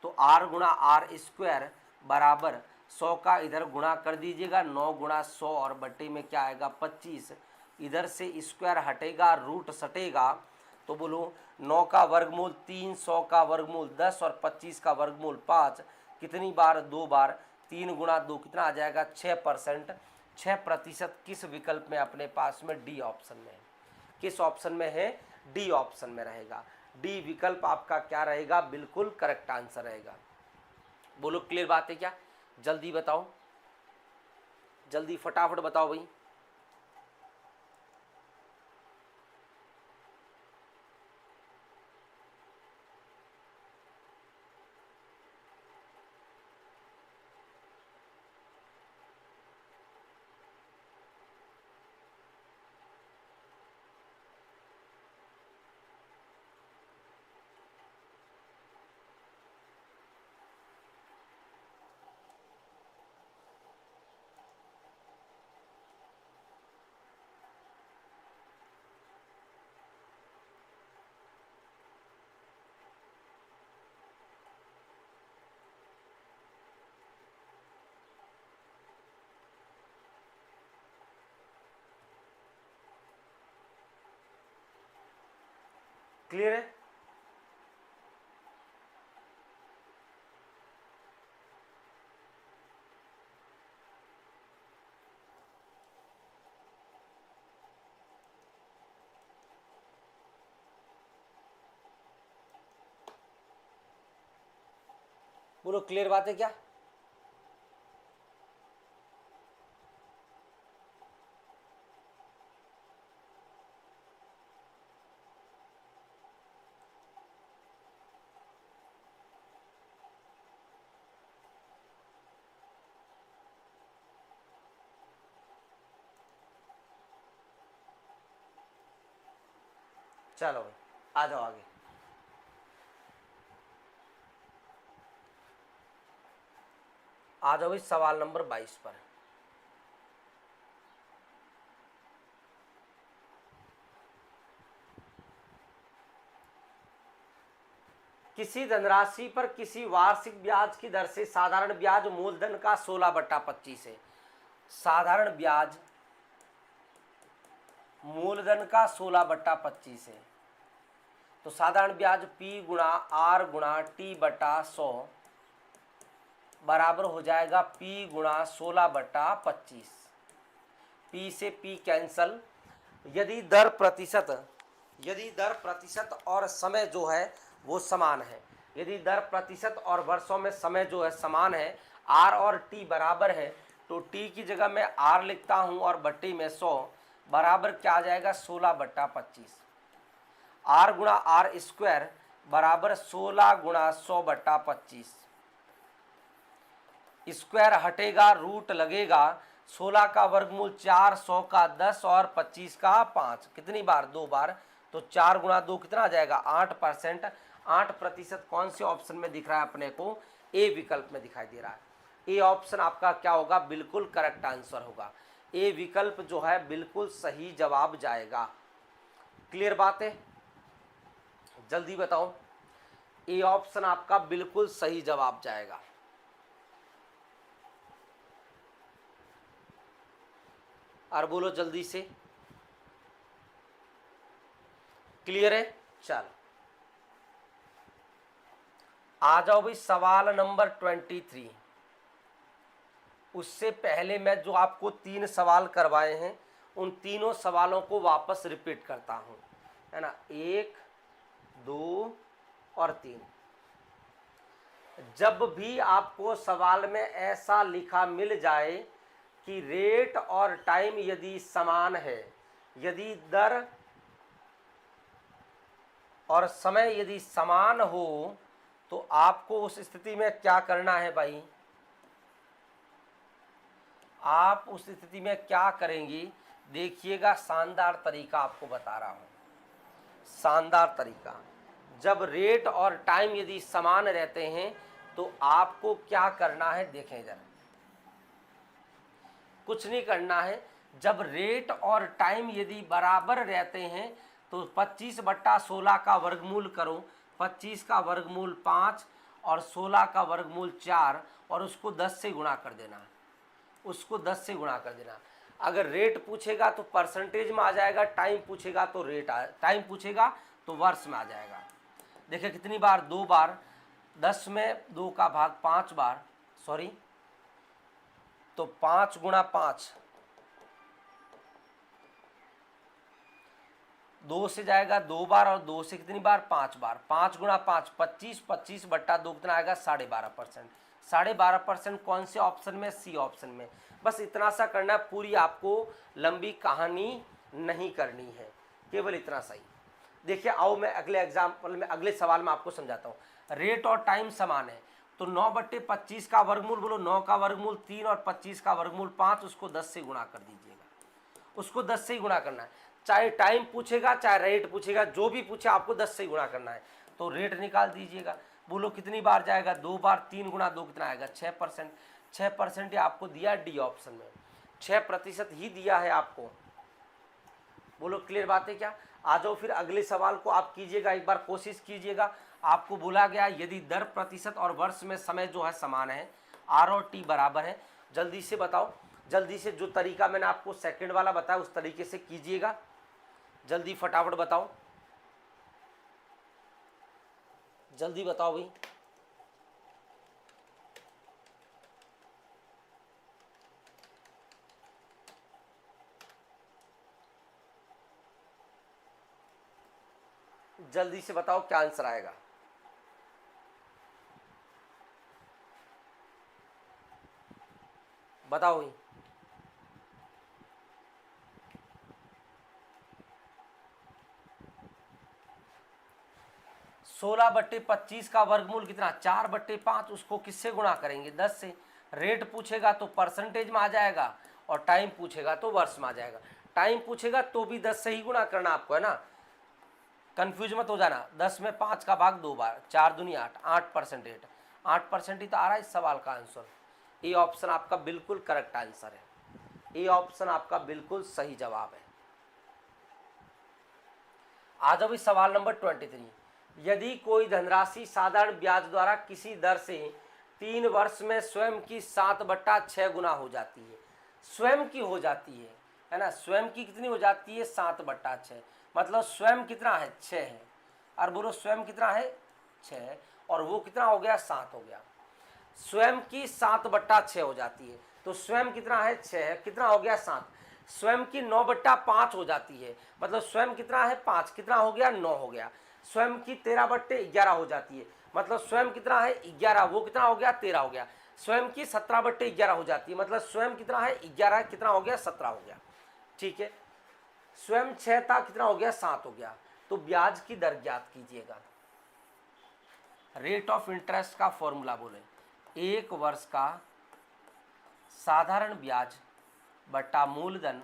तो R गुणा आर स्क्वायर बराबर 100 का इधर गुणा कर दीजिएगा, 9 गुणा 100 और बट्टे में क्या आएगा 25। इधर से स्क्वायर हटेगा रूट सटेगा। तो बोलो 9 का वर्गमूल 3, 100 का वर्गमूल 10 और 25 का वर्गमूल 5। कितनी बार, 2 बार। 3 गुणा 2 कितना आ जाएगा 6%। 6% किस विकल्प में अपने पास में, डी ऑप्शन में है। किस ऑप्शन में है, डी ऑप्शन में रहेगा। डी विकल्प आपका क्या रहेगा, बिल्कुल करेक्ट आंसर रहेगा। बोलो क्लियर बात है क्या? जल्दी बताओ, जल्दी फटाफट बताओ भाई। क्लियर है? बोलो क्लियर बात है क्या? चलो भाई आ जाओ आगे। आ जाओ भाई सवाल नंबर 22 पर। किसी धनराशि पर किसी वार्षिक ब्याज की दर से साधारण ब्याज मूलधन का 16/25 है। साधारण ब्याज मूलधन का 16/25 है। तो साधारण ब्याज P गुणा R गुणा T बटा 100 बराबर हो जाएगा P गुणा 16/25। P से P कैंसल। यदि दर प्रतिशत और समय जो है वो समान है, यदि दर प्रतिशत और वर्षों में समय जो है समान है, R और T बराबर है, तो T की जगह मैं R लिखता हूँ और बट्टी में 100 बराबर क्या आ जाएगा 16/25। R गुणा R स्क्वायर बराबर 16 गुणा 100/25। स्क्वायर हटेगा, रूट लगेगा, 16 का वर्गमूल 4, 100 का 10 और 25 का 5। कितनी बार? 2 बार। तो 4 गुणा 2 कितना आ जाएगा? 8%। 8% कौन से ऑप्शन में दिख रहा है अपने को? ए विकल्प में दिखाई दे रहा है। ए ऑप्शन आपका क्या होगा? बिल्कुल करेक्ट आंसर होगा। ए विकल्प जो है बिल्कुल सही जवाब जाएगा। क्लियर बात है? जल्दी बताओ। ए ऑप्शन आपका बिल्कुल सही जवाब जाएगा। और बोलो जल्दी से। क्लियर है? चलो आ जाओ भाई सवाल नंबर 23। उससे पहले मैं जो आपको 3 सवाल करवाए हैं उन तीनों सवालों को वापस रिपीट करता हूं, है ना। 1, 2 और 3। जब भी आपको सवाल में ऐसा लिखा मिल जाए कि रेट और टाइम यदि समान है, यदि दर और समय यदि समान हो, तो आपको उस स्थिति में क्या करना है भाई? आप उस स्थिति में क्या करेंगी? देखिएगा, शानदार तरीका आपको बता रहा हूं, शानदार तरीका। जब रेट और टाइम यदि समान रहते हैं तो आपको क्या करना है? देखें जरा, कुछ नहीं करना है। जब रेट और टाइम यदि बराबर रहते हैं तो 25/16 का वर्गमूल करो। 25 का वर्गमूल 5 और 16 का वर्गमूल 4 और उसको 10 से गुणा कर देना, उसको 10 से गुणा कर देना। अगर रेट पूछेगा तो परसेंटेज में आ जाएगा, टाइम पूछेगा तो टाइम पूछेगा तो वर्ष में आ जाएगा। देखिए कितनी बार? 2 बार। 10 में 2 का भाग 5 बार, सॉरी, तो 5 गुणा 5, 2 से जाएगा 2 बार और 2 से कितनी बार? 5 बार। 5 गुणा 5 25, 25/2 कितना आएगा? 12.5%। 12.5% कौन से ऑप्शन में? सी ऑप्शन में। बस इतना सा करना, पूरी आपको लंबी कहानी नहीं करनी है, केवल इतना सही। देखिए आओ मैं अगले एग्जाम्पल में, अगले सवाल में आपको समझाता हूँ। रेट और टाइम समान है तो 9/25 का वर्गमूल, बोलो 9 का वर्गमूल 3 और 25 का वर्गमूल 5, उसको 10 से गुणा कर दीजिएगा, उसको 10 से ही गुणा करना है। चाहे टाइम पूछेगा चाहे रेट पूछेगा, जो भी पूछे आपको 10 से ही गुणा करना है। तो रेट निकाल दीजिएगा, बोलो कितनी बार जाएगा? 2 बार। 3 गुणा 2 कितना आएगा? 6%। 6% आपको दिया डी ऑप्शन में, 6% ही दिया है आपको। बोलो क्लियर बात है क्या? आ जाओ फिर अगले सवाल को आप कीजिएगा, एक बार कोशिश कीजिएगा। आपको बोला गया यदि दर प्रतिशत और वर्ष में समय जो है समान है, आर और टी बराबर है। जल्दी से बताओ, जल्दी से, जो तरीका मैंने आपको सेकंड वाला बताया उस तरीके से कीजिएगा। जल्दी फटाफट बताओ, जल्दी बताओ भाई। जल्दी से बताओ क्या आंसर आएगा। बताओ भाई। 16/25 का वर्गमूल कितना, 4/5, उसको किससे गुणा करेंगे, 10 से। रेट पूछेगा तो परसेंटेज में आ जाएगा, और टाइम पूछेगा तो वर्ष में आ जाएगा। टाइम पूछेगा तो भी 10 से ही गुणा करना आपको, है ना, कंफ्यूज मत हो जाना। 10 में 5 का भाग 2 बार, 4 दूनी 8, 8% रेट, 8% ही तो आ रहा है इस सवाल का आंसर। ए ऑप्शन आपका बिल्कुल करेक्ट आंसर है, ए ऑप्शन आपका बिल्कुल सही जवाब है। आ जाओ सवाल नंबर 23। यदि कोई धनराशि साधारण ब्याज द्वारा किसी दर से 3 वर्ष में स्वयं की 7/6 गुना हो जाती है, स्वयं की हो जाती है ना, स्वयं की कितनी हो जाती है, 7/6, मतलब स्वयं कितना है, 6 है। और बोलो स्वयं कितना है, 6, और वो कितना हो गया, 7 हो गया। स्वयं की 7/6 हो जाती है, तो स्वयं कितना है, 6 है, कितना हो गया, 7। स्वयं की 9/5 हो जाती है, मतलब स्वयं कितना है, 5, कितना हो गया, 9 हो गया। स्वयं की 13/11 हो जाती है, मतलब स्वयं कितना है, 11, वो कितना हो गया, 13 हो गया। स्वयं की 17/11 हो जाती है, मतलब स्वयं कितना है, 11, कितना हो गया, 17 हो गया। ठीक है, स्वयं 6 था, कितना हो गया, 7 हो गया। तो ब्याज की दर ज्ञात कीजिएगा। रेट ऑफ इंटरेस्ट का फॉर्मूला बोले, 1 वर्ष का साधारण ब्याज बटा मूलधन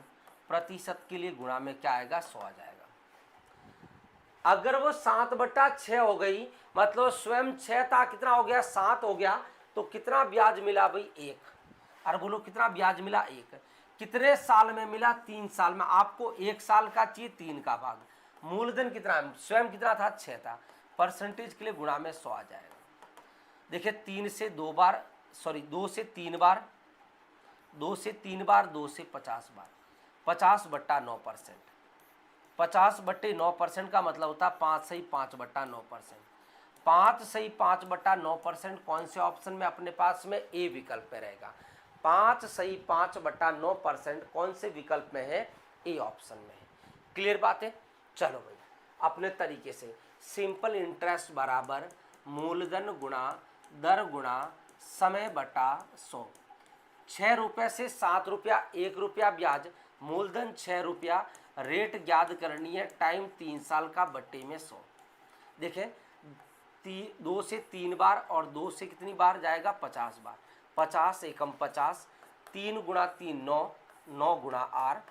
प्रतिशत के लिए गुणा में क्या आएगा, 100 आ जाएगा। अगर वो 7/6 हो गई, मतलब स्वयं 6 था, कितना हो गया, 7 हो गया, तो कितना ब्याज मिला भाई, 1। और बोलो कितना ब्याज मिला, 1। कितने साल में मिला, 3 साल में। आपको 1 साल का चाहिए 3 का भाग, मूलधन कितना, स्वयं कितना था, 6 था, परसेंटेज के लिए गुणा में 100 आ जाएगा। देखिए 3 से 2 बार, सॉरी 2 से 3 बार, 2 से 3 बार, 2 से 50 बार, 50/9%। 50/9% का मतलब होता है 5 सही 5/9%। 5 सही 5/9% कौन से ऑप्शन में अपने पास में, ए विकल्प में रहेगा। 5 सही 5/9% कौन से विकल्प में है, ए ऑप्शन में है। क्लियर बात है। चलो भाई अपने तरीके से, सिंपल इंटरेस्ट बराबर मूलधन गुणा दर गुणा समय बटा 100। 6 रुपये से 7 रुपया, 1 रुपया ब्याज, मूलधन 6 रुपया, रेट ज्ञात करनी है, टाइम 3 साल का, बट्टे में 100। देखें 2 से 3 बार और 2 से कितनी बार जाएगा, 50 बार, 50 एकम 50, 3 गुणा 3 9, 9 गुणा आर,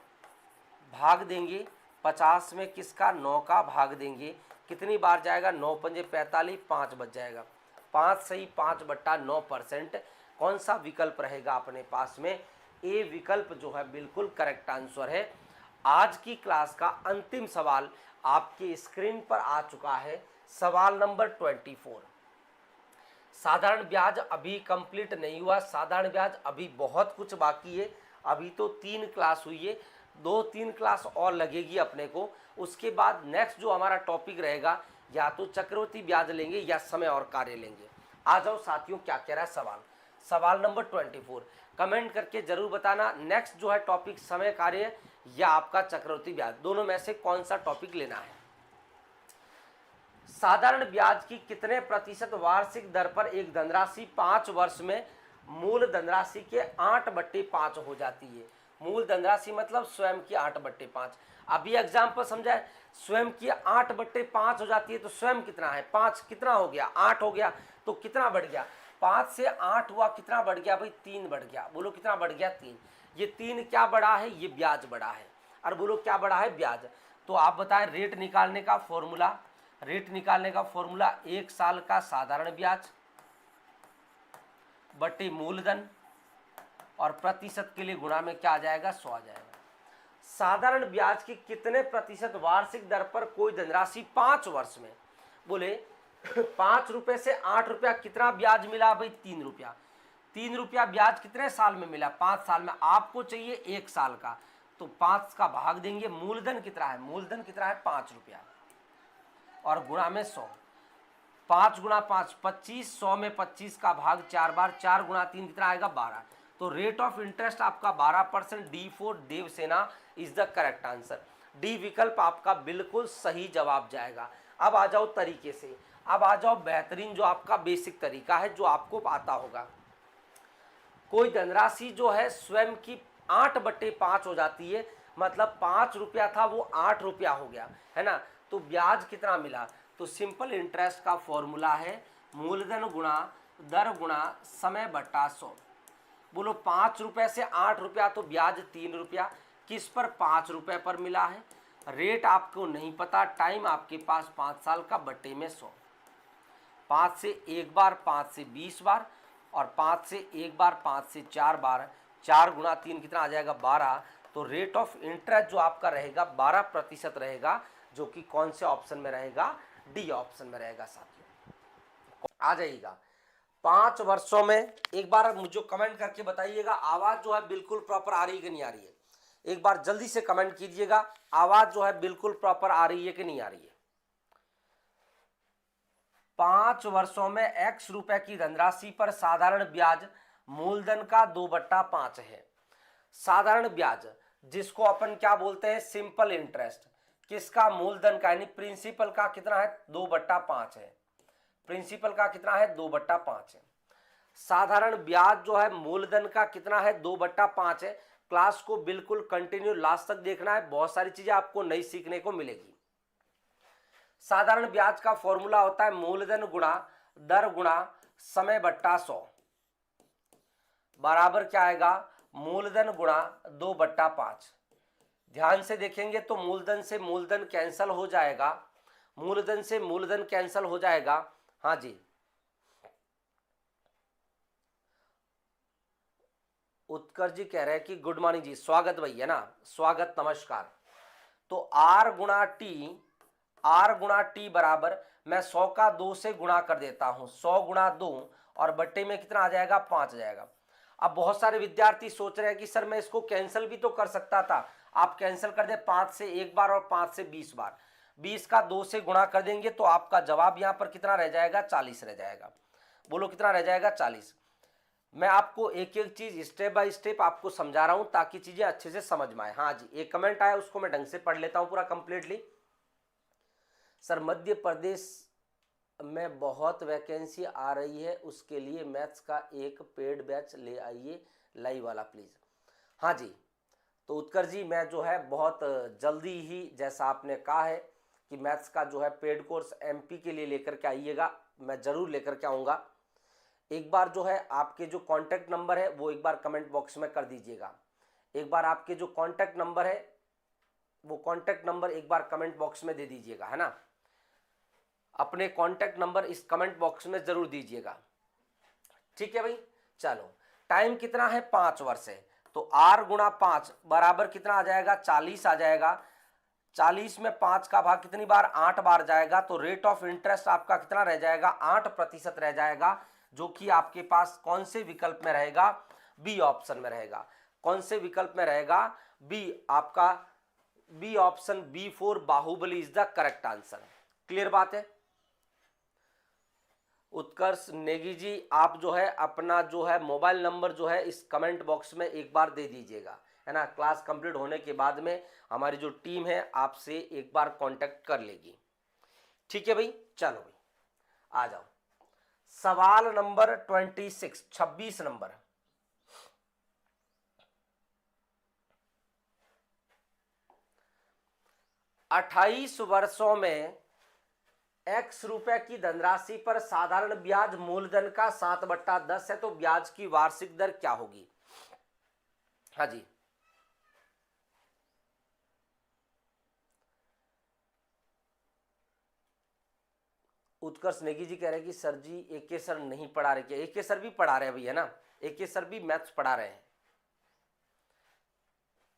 भाग देंगे 50 में किसका, 9 का भाग देंगे, कितनी बार जाएगा, 9 पंजे 45, 5 बच जाएगा। 5 सही 5/9%। कौन सा विकल्प रहेगा अपने पास में, ए विकल्प जो है बिल्कुल करेक्ट आंसर है। आज की क्लास का अंतिम सवाल आपके स्क्रीन पर आ चुका है, सवाल नंबर 24। साधारण ब्याज अभी कंप्लीट नहीं हुआ, साधारण ब्याज अभी बहुत कुछ बाकी है। अभी तो 3 क्लास हुई है, 2-3 क्लास और लगेगी अपने को। उसके बाद नेक्स्ट जो हमारा टॉपिक रहेगा, या तो चक्रवृद्धि ब्याज लेंगे या समय और कार्य लेंगे। आ जाओ साथियों, क्या कह रहा है सवाल, सवाल नंबर 24 कमेंट करके जरूर बताना। नेक्स्ट जो है टॉपिक समय कार्य या आपका चक्रवृद्धि ब्याज, दोनों में से कौन सा टॉपिक लेना है। साधारण ब्याज की कितने प्रतिशत वार्षिक दर पर एक धनराशि 5 वर्ष में मूल धनराशि के 8/5 हो जाती है। मूल धनराशि मतलब स्वयं की 8/5। अभी एग्जाम्पल समझाए, स्वयं की 8/5 हो जाती है, तो स्वयं कितना है, 5, कितना हो गया, 8 हो गया, तो कितना बढ़ गया, 5 से 8 हुआ, कितना बढ़ गया भाई, 3 बढ़ गया। बोलो कितना बढ़ गया, 3। ये 3 क्या बढ़ा है, ये ब्याज बढ़ा है। और बोलो क्या बढ़ा है, ब्याज। तो आप बताएं रेट निकालने का फॉर्मूला, रेट निकालने का फॉर्मूला 1 साल का साधारण ब्याज बटे मूलधन, और प्रतिशत के लिए गुणा में क्या आ जाएगा, 100 आ जाएगा। साधारण ब्याज की कितने प्रतिशत वार्षिक दर पर कोई धनराशि 5 वर्ष में, बोले 5 रुपए से 8 रुपया, कितना ब्याज मिला भाई, 3 रुपया। 3 रुपया ब्याज कितने साल में मिला, 5 साल में। आपको चाहिए 1 साल का, तो 5 का भाग देंगे, मूलधन कितना है, मूलधन कितना है, 5 रुपया, और गुणा में 100। 5 गुणा 5 25, 100 में 25 का भाग 4 बार, 4 गुणा 3 कितना आएगा, 12। तो रेट ऑफ इंटरेस्ट आपका 12%। D4 Devasena is the correct answer. D विकल्प आपका बिल्कुल सही जवाब जाएगा। अब आ जाओ तरीके से, अब आ जाओ बेहतरीन जो आपका बेसिक तरीका है, जो आपको आता होगा। कोई धनराशि जो है स्वयं की 8/5 हो जाती है, मतलब 5 रुपया था वो 8 रुपया हो गया, है ना। तो ब्याज कितना मिला, तो सिंपल इंटरेस्ट का फॉर्मूला है मूलधन गुणा दर गुणा समय बट्टा 100। बोलो 5 रुपए से 8 रुपया तो ब्याज 3 रुपया, किस पर, 5 रुपए पर मिला है। रेट आपको नहीं पता, टाइम आपके पास 5 साल का, बट्टे में 100। 5 से एक बार, 5 से 20 बार, और 5 से एक बार, 5 से 4 बार, 4 गुणा 3 कितना आ जाएगा, 12। तो रेट ऑफ इंटरेस्ट जो आपका रहेगा 12% रहेगा, जो कि कौन से ऑप्शन में रहेगा, डी ऑप्शन में रहेगा साथियों। आ जाइएगा 5 वर्षों में। एक बार मुझे कमेंट करके बताइएगा, आवाज जो है बिल्कुल प्रॉपर आ रही है कि नहीं आ रही है। एक बार जल्दी से कमेंट कीजिएगा, आवाज जो है बिल्कुल प्रॉपर आ रही है कि नहीं आ रही है। 5 वर्षों में x रुपए की धनराशि पर साधारण ब्याज मूलधन का 2/5 है। साधारण ब्याज जिसको अपन क्या बोलते हैं, सिंपल इंटरेस्ट, किसका, मूलधन का, यानी प्रिंसिपल का कितना है, 2/5 है। प्रिंसिपल का कितना है, 2/5 है। साधारण ब्याज जो है मूलधन का कितना है, 2/5 है। क्लास को बिल्कुल कंटिन्यू लास्ट तक देखना है, बहुत सारी चीजें आपको नई सीखने को मिलेगी। साधारण ब्याज का फॉर्मूला होता है मूलधन गुणा दर गुणा समय बट्टा 100, बराबर क्या आएगा, मूलधन गुणा 2/5। ध्यान से देखेंगे तो मूलधन से मूलधन कैंसल हो जाएगा, मूलधन से मूलधन कैंसल हो जाएगा। हाँ जी, उत्कर्ष जी कह रहे हैं कि गुड मॉर्निंग जी, स्वागत भैया ना, स्वागत, नमस्कार। तो आर गुणा टी बराबर, मैं 100 का 2 से गुणा कर देता हूं, 100 गुणा 2, और बट्टे में कितना आ जाएगा, 5 आ जाएगा। अब बहुत सारे विद्यार्थी सोच रहे हैं कि सर मैं इसको कैंसिल भी तो कर सकता था। आप कैंसिल कर दे 5 से एक बार और 5 से 20 बार, 20 का 2 से गुणा कर देंगे तो आपका जवाब यहां पर कितना रह जाएगा, 40 रह जाएगा। बोलो कितना रह जाएगा, 40। मैं आपको एक एक चीज स्टेप बाय स्टेप आपको समझा रहा हूं ताकि चीजें अच्छे से समझ में आए। हाँ जी, एक कमेंट आया उसको मैं ढंग से पढ़ लेता हूं पूरा कंप्लीटली। सर मध्य प्रदेश में बहुत वैकेंसी आ रही है, उसके लिए मैथ्स का एक पेड बैच ले आइए, लाइव वाला प्लीज। हाँ जी, तो उत्कर्ष जी मैं जो है बहुत जल्दी ही, जैसा आपने कहा है कि मैथ्स का जो है पेड कोर्स एमपी के लिए लेकर के आइएगा, मैं ज़रूर लेकर के आऊँगा। एक बार जो है आपके जो कॉन्टैक्ट नंबर है वो एक बार कमेंट बॉक्स में कर दीजिएगा। एक बार आपके जो कॉन्टैक्ट नंबर है वो कॉन्टैक्ट नंबर एक बार कमेंट बॉक्स में दे दीजिएगा, है ना। अपने कॉन्टैक्ट नंबर इस कमेंट बॉक्स में ज़रूर दीजिएगा, ठीक है भाई। चलो, टाइम कितना है, 5 वर्ष है, तो r गुणा 5 बराबर कितना आ जाएगा, 40 आ जाएगा। 40 में 5 का भाग कितनी बार, 8 बार जाएगा, तो रेट ऑफ इंटरेस्ट आपका कितना रह जाएगा, 8% रह जाएगा, जो कि आपके पास कौन से विकल्प में रहेगा, बी ऑप्शन में रहेगा। कौन से विकल्प में रहेगा, बी, आपका B option, B4 Baahubali is the correct answer. Clear बात है। उत्कर्ष नेगी जी आप जो है अपना जो है मोबाइल नंबर जो है इस कमेंट बॉक्स में एक बार दे दीजिएगा, है ना। क्लास कंप्लीट होने के बाद में हमारी जो टीम है आपसे एक बार कांटेक्ट कर लेगी, ठीक है भाई। चलो भाई आ जाओ, सवाल नंबर 26 नंबर। अट्ठाईस वर्षों में x रुपए की धनराशि पर साधारण ब्याज मूलधन का 7/10 है, तो ब्याज की वार्षिक दर क्या होगी। हाँ जी, उत्कर्ष नेगी जी कह रहे हैं कि सर जी AK सर नहीं पढ़ा रहे, क्या AK सर भी पढ़ा रहे हैं भैया ना, AK सर भी मैथ्स पढ़ा रहे हैं,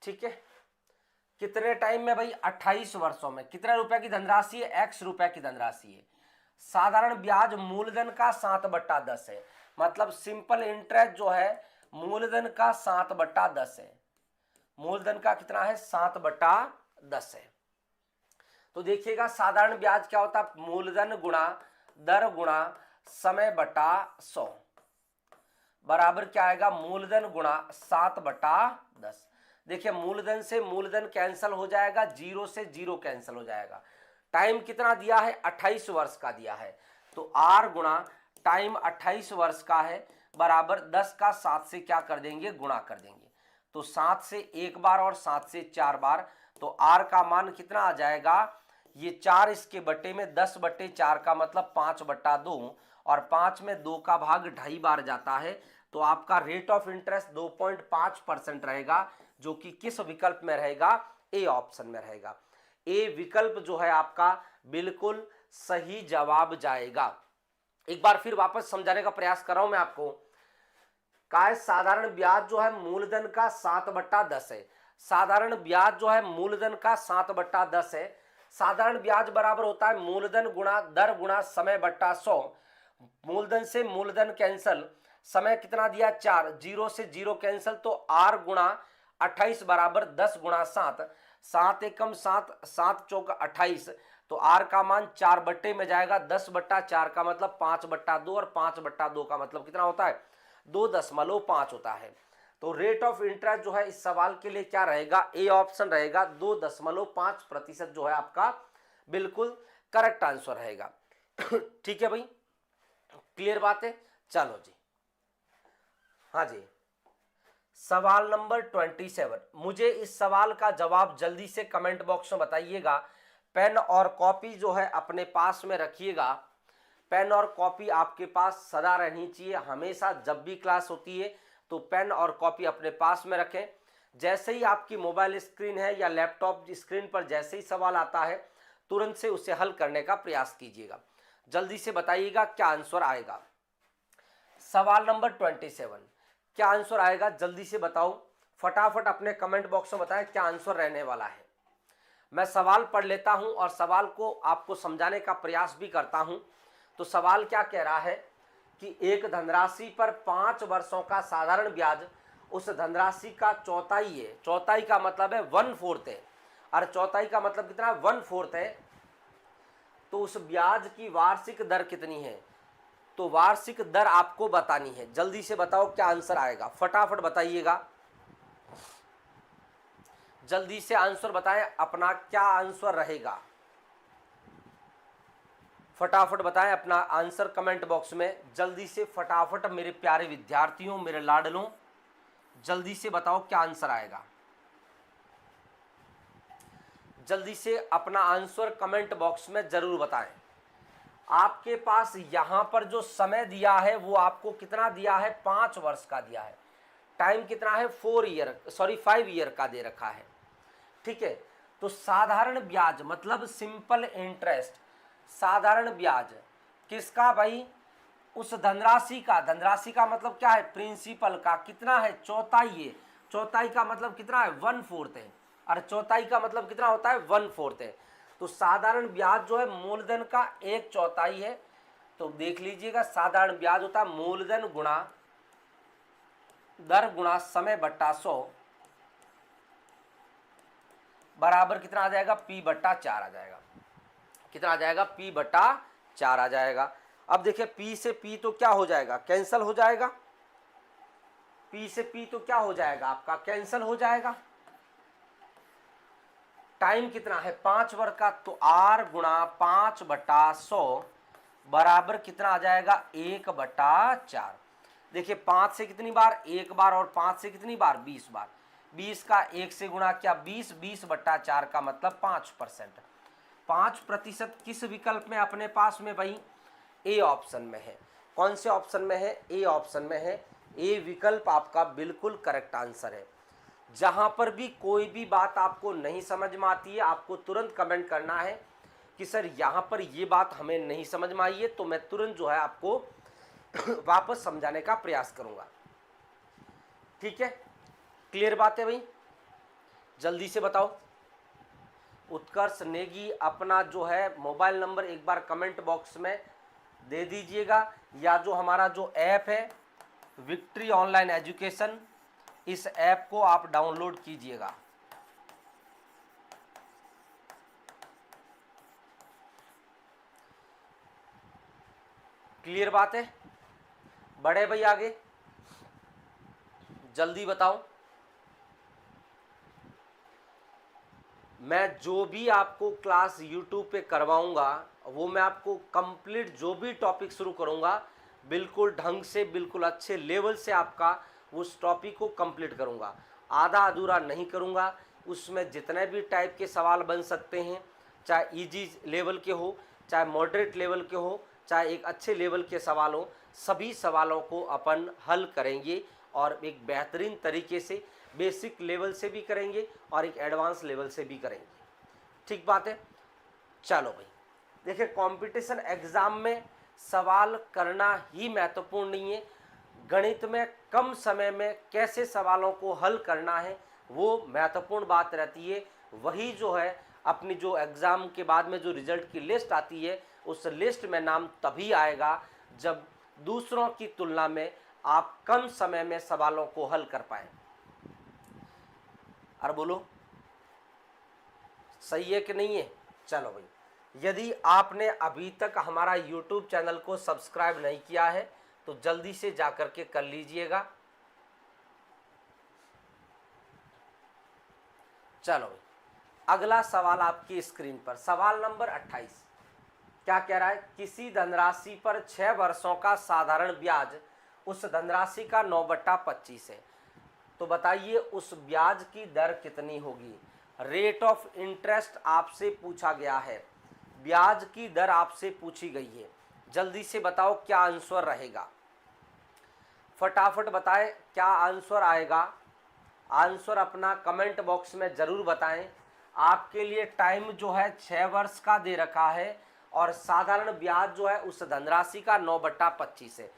ठीक है। कितने टाइम में भाई, 28 वर्षों में। कितने रुपए की धनराशि है, x रुपए की धनराशि है। साधारण ब्याज मूलधन का 7/10 है, मतलब सिंपल इंटरेस्ट जो है मूलधन का 7/10 है। मूलधन का कितना है, 7/10 है। तो देखिएगा साधारण ब्याज क्या होता है, मूलधन गुणा दर गुणा समय बटा 100, बराबर क्या आएगा, मूलधन गुणा 7/10। देखिए मूलधन से मूलधन कैंसल हो जाएगा, 0 से 0 कैंसल हो जाएगा। टाइम कितना दिया है, 28 वर्ष का दिया है, तो r गुणा टाइम 28 वर्ष का है, बराबर 10 का 7 से क्या कर देंगे, गुणा कर देंगे। तो 7 से एक बार और 7 से 4 बार, तो r का मान कितना आ जाएगा, ये 4 इसके बट्टे में 10/4 का मतलब 5/2, और 5 में 2 का भाग 2.5 बार जाता है, तो आपका रेट ऑफ इंटरेस्ट 2.5% रहेगा, जो कि किस विकल्प में रहेगा, ए ऑप्शन में रहेगा। ए विकल्प जो है आपका बिल्कुल सही जवाब जाएगा। एक बार फिर वापस समझाने का प्रयास कर रहा हूं मैं आपको। का साधारण ब्याज जो है मूलधन का 7/10 है। साधारण ब्याज जो है मूलधन का 7/10 है। साधारण ब्याज बराबर होता है मूलधन गुणा दर गुणा समय बट्टा 100। मूलधन से मूलधन कैंसल, समय कितना दिया 4, 0 से 0 कैंसल, तो r गुणा 28 बराबर 10 गुणा 7, 7 एकम 7, 7 चौक 28, तो r का मान 4 बट्टे में जाएगा। 10/4 का मतलब 5/2, और 5/2 का मतलब कितना होता है, 2.5 होता है। तो रेट ऑफ इंटरेस्ट जो है इस सवाल के लिए क्या रहेगा, ए ऑप्शन रहेगा। 2.5% जो है आपका बिल्कुल करेक्ट आंसर रहेगा। ठीक है भाई, क्लियर बात है। चलो जी, हाँ जी, सवाल नंबर 27। मुझे इस सवाल का जवाब जल्दी से कमेंट बॉक्स में बताइएगा। पेन और कॉपी जो है अपने पास में रखिएगा। पेन और कॉपी आपके पास सदा रहनी चाहिए। हमेशा जब भी क्लास होती है तो पेन और कॉपी अपने पास में रखें। जैसे ही आपकी मोबाइल स्क्रीन है या लैपटॉप स्क्रीन पर जैसे ही सवाल आता है, तुरंत से उसे हल करने का प्रयास कीजिएगा। जल्दी से बताइएगा क्या आंसर आएगा। सवाल नंबर 27, क्या आंसर आएगा, जल्दी से बताओ। फटाफट अपने कमेंट बॉक्स में बताएं क्या आंसर रहने वाला है। मैं सवाल पढ़ लेता हूं और सवाल को आपको समझाने का प्रयास भी करता हूं। तो सवाल क्या कह रहा है कि एक धनराशि पर 5 वर्षों का साधारण ब्याज उस धनराशि का चौथाई है। चौथाई का मतलब है 1/4 है, और चौथाई का मतलब कितना, 1/4 है। तो उस ब्याज की वार्षिक दर कितनी है, तो वार्षिक दर आपको बतानी है। जल्दी से बताओ क्या आंसर आएगा, फटाफट बताइएगा। जल्दी से आंसर बताएं, अपना क्या आंसर रहेगा, फटाफट बताएं अपना आंसर कमेंट बॉक्स में। जल्दी से फटाफट मेरे प्यारे विद्यार्थियों, मेरे लाडलों, जल्दी से बताओ क्या आंसर आएगा। जल्दी से अपना आंसर कमेंट बॉक्स में जरूर बताएं। आपके पास यहां पर जो समय दिया है वो आपको कितना दिया है, 5 वर्ष का दिया है। टाइम कितना है, 5 ईयर का दे रखा है। ठीक है, तो साधारण ब्याज मतलब सिंपल इंटरेस्ट, साधारण ब्याज किसका भाई, उस धनराशि का। धनराशि का मतलब क्या है, प्रिंसिपल का। कितना है, चौथाई है। चौथाई का मतलब कितना है, 1/4 है, और चौथाई का मतलब कितना होता है, 1/4 है। तो साधारण ब्याज जो है मूलधन का 1/4 है। तो देख लीजिएगा, साधारण ब्याज होता है मूलधन गुणा दर गुणा समय बट्टा 100 बराबर कितना आ जाएगा, P/4 आ जाएगा। कितना आ जाएगा, P/4 आ जाएगा। अब देखिए P से P तो क्या हो जाएगा, कैंसल हो जाएगा। P से P तो क्या हो जाएगा, आपका कैंसल हो जाएगा। टाइम कितना है, 5 वर्ष का, तो R गुणा 5/100 बराबर कितना आ जाएगा, 1/4। देखिए 5 से कितनी बार, 1 बार, और 5 से कितनी बार, 20 बार। 20 का 1 से गुणा किया 20, 20/4 का मतलब 5%। 5% किस विकल्प में अपने पास में भाई, ए ऑप्शन में है। कौन से ऑप्शन में है, ए ऑप्शन में है। ए विकल्प आपका बिल्कुल करेक्ट आंसर है। जहां पर भी कोई भी बात आपको नहीं समझ में आती है, आपको तुरंत कमेंट करना है कि सर यहां पर ये बात हमें नहीं समझ में आई है, तो मैं तुरंत जो है आपको वापस समझाने का प्रयास करूंगा। ठीक है, क्लियर बात है भाई, जल्दी से बताओ। उत्कर्ष नेगी अपना जो है मोबाइल नंबर एक बार कमेंट बॉक्स में दे दीजिएगा, या जो हमारा जो ऐप है विक्ट्री ऑनलाइन एजुकेशन, इस ऐप को आप डाउनलोड कीजिएगा। क्लियर बात है, बढ़े भाई आगे, जल्दी बताओ। मैं जो भी आपको क्लास YouTube पे करवाऊंगा वो मैं आपको कंप्लीट जो भी टॉपिक शुरू करूंगा बिल्कुल ढंग से, बिल्कुल अच्छे लेवल से आपका उस टॉपिक को कंप्लीट करूँगा, आधा अधूरा नहीं करूँगा। उसमें जितने भी टाइप के सवाल बन सकते हैं, चाहे इजी लेवल के हो, चाहे मॉडरेट लेवल के हो, चाहे एक अच्छे लेवल के सवाल हो, सभी सवालों को अपन हल करेंगे और एक बेहतरीन तरीके से, बेसिक लेवल से भी करेंगे और एक एडवांस लेवल से भी करेंगे। ठीक बात है। चलो भाई, देखिए कंपटीशन एग्जाम में सवाल करना ही महत्वपूर्ण नहीं है, गणित में कम समय में कैसे सवालों को हल करना है वो महत्वपूर्ण बात रहती है। वही जो है अपनी जो एग्ज़ाम के बाद में जो रिजल्ट की लिस्ट आती है, उस लिस्ट में नाम तभी आएगा जब दूसरों की तुलना में आप कम समय में सवालों को हल कर पाए। अरे बोलो, सही है कि नहीं है? चलो भाई, यदि आपने अभी तक हमारा YouTube चैनल को सब्सक्राइब नहीं किया है तो जल्दी से जाकर के कर लीजिएगा। चलो भाई, अगला सवाल आपकी स्क्रीन पर, सवाल नंबर 28 क्या कह रहा है? किसी धनराशि पर 6 वर्षों का साधारण ब्याज उस धनराशि का 9/25 है, तो बताइए उस ब्याज की दर कितनी होगी। रेट ऑफ इंटरेस्ट आपसे पूछा गया है, ब्याज की दर आपसे पूछी गई है। जल्दी से बताओ क्या आंसर रहेगा, फटाफट बताएं क्या आंसर आएगा। आंसर अपना कमेंट बॉक्स में ज़रूर बताएं। आपके लिए टाइम जो है 6 वर्ष का दे रखा है और साधारण ब्याज जो है उस धनराशि का 9/25 है।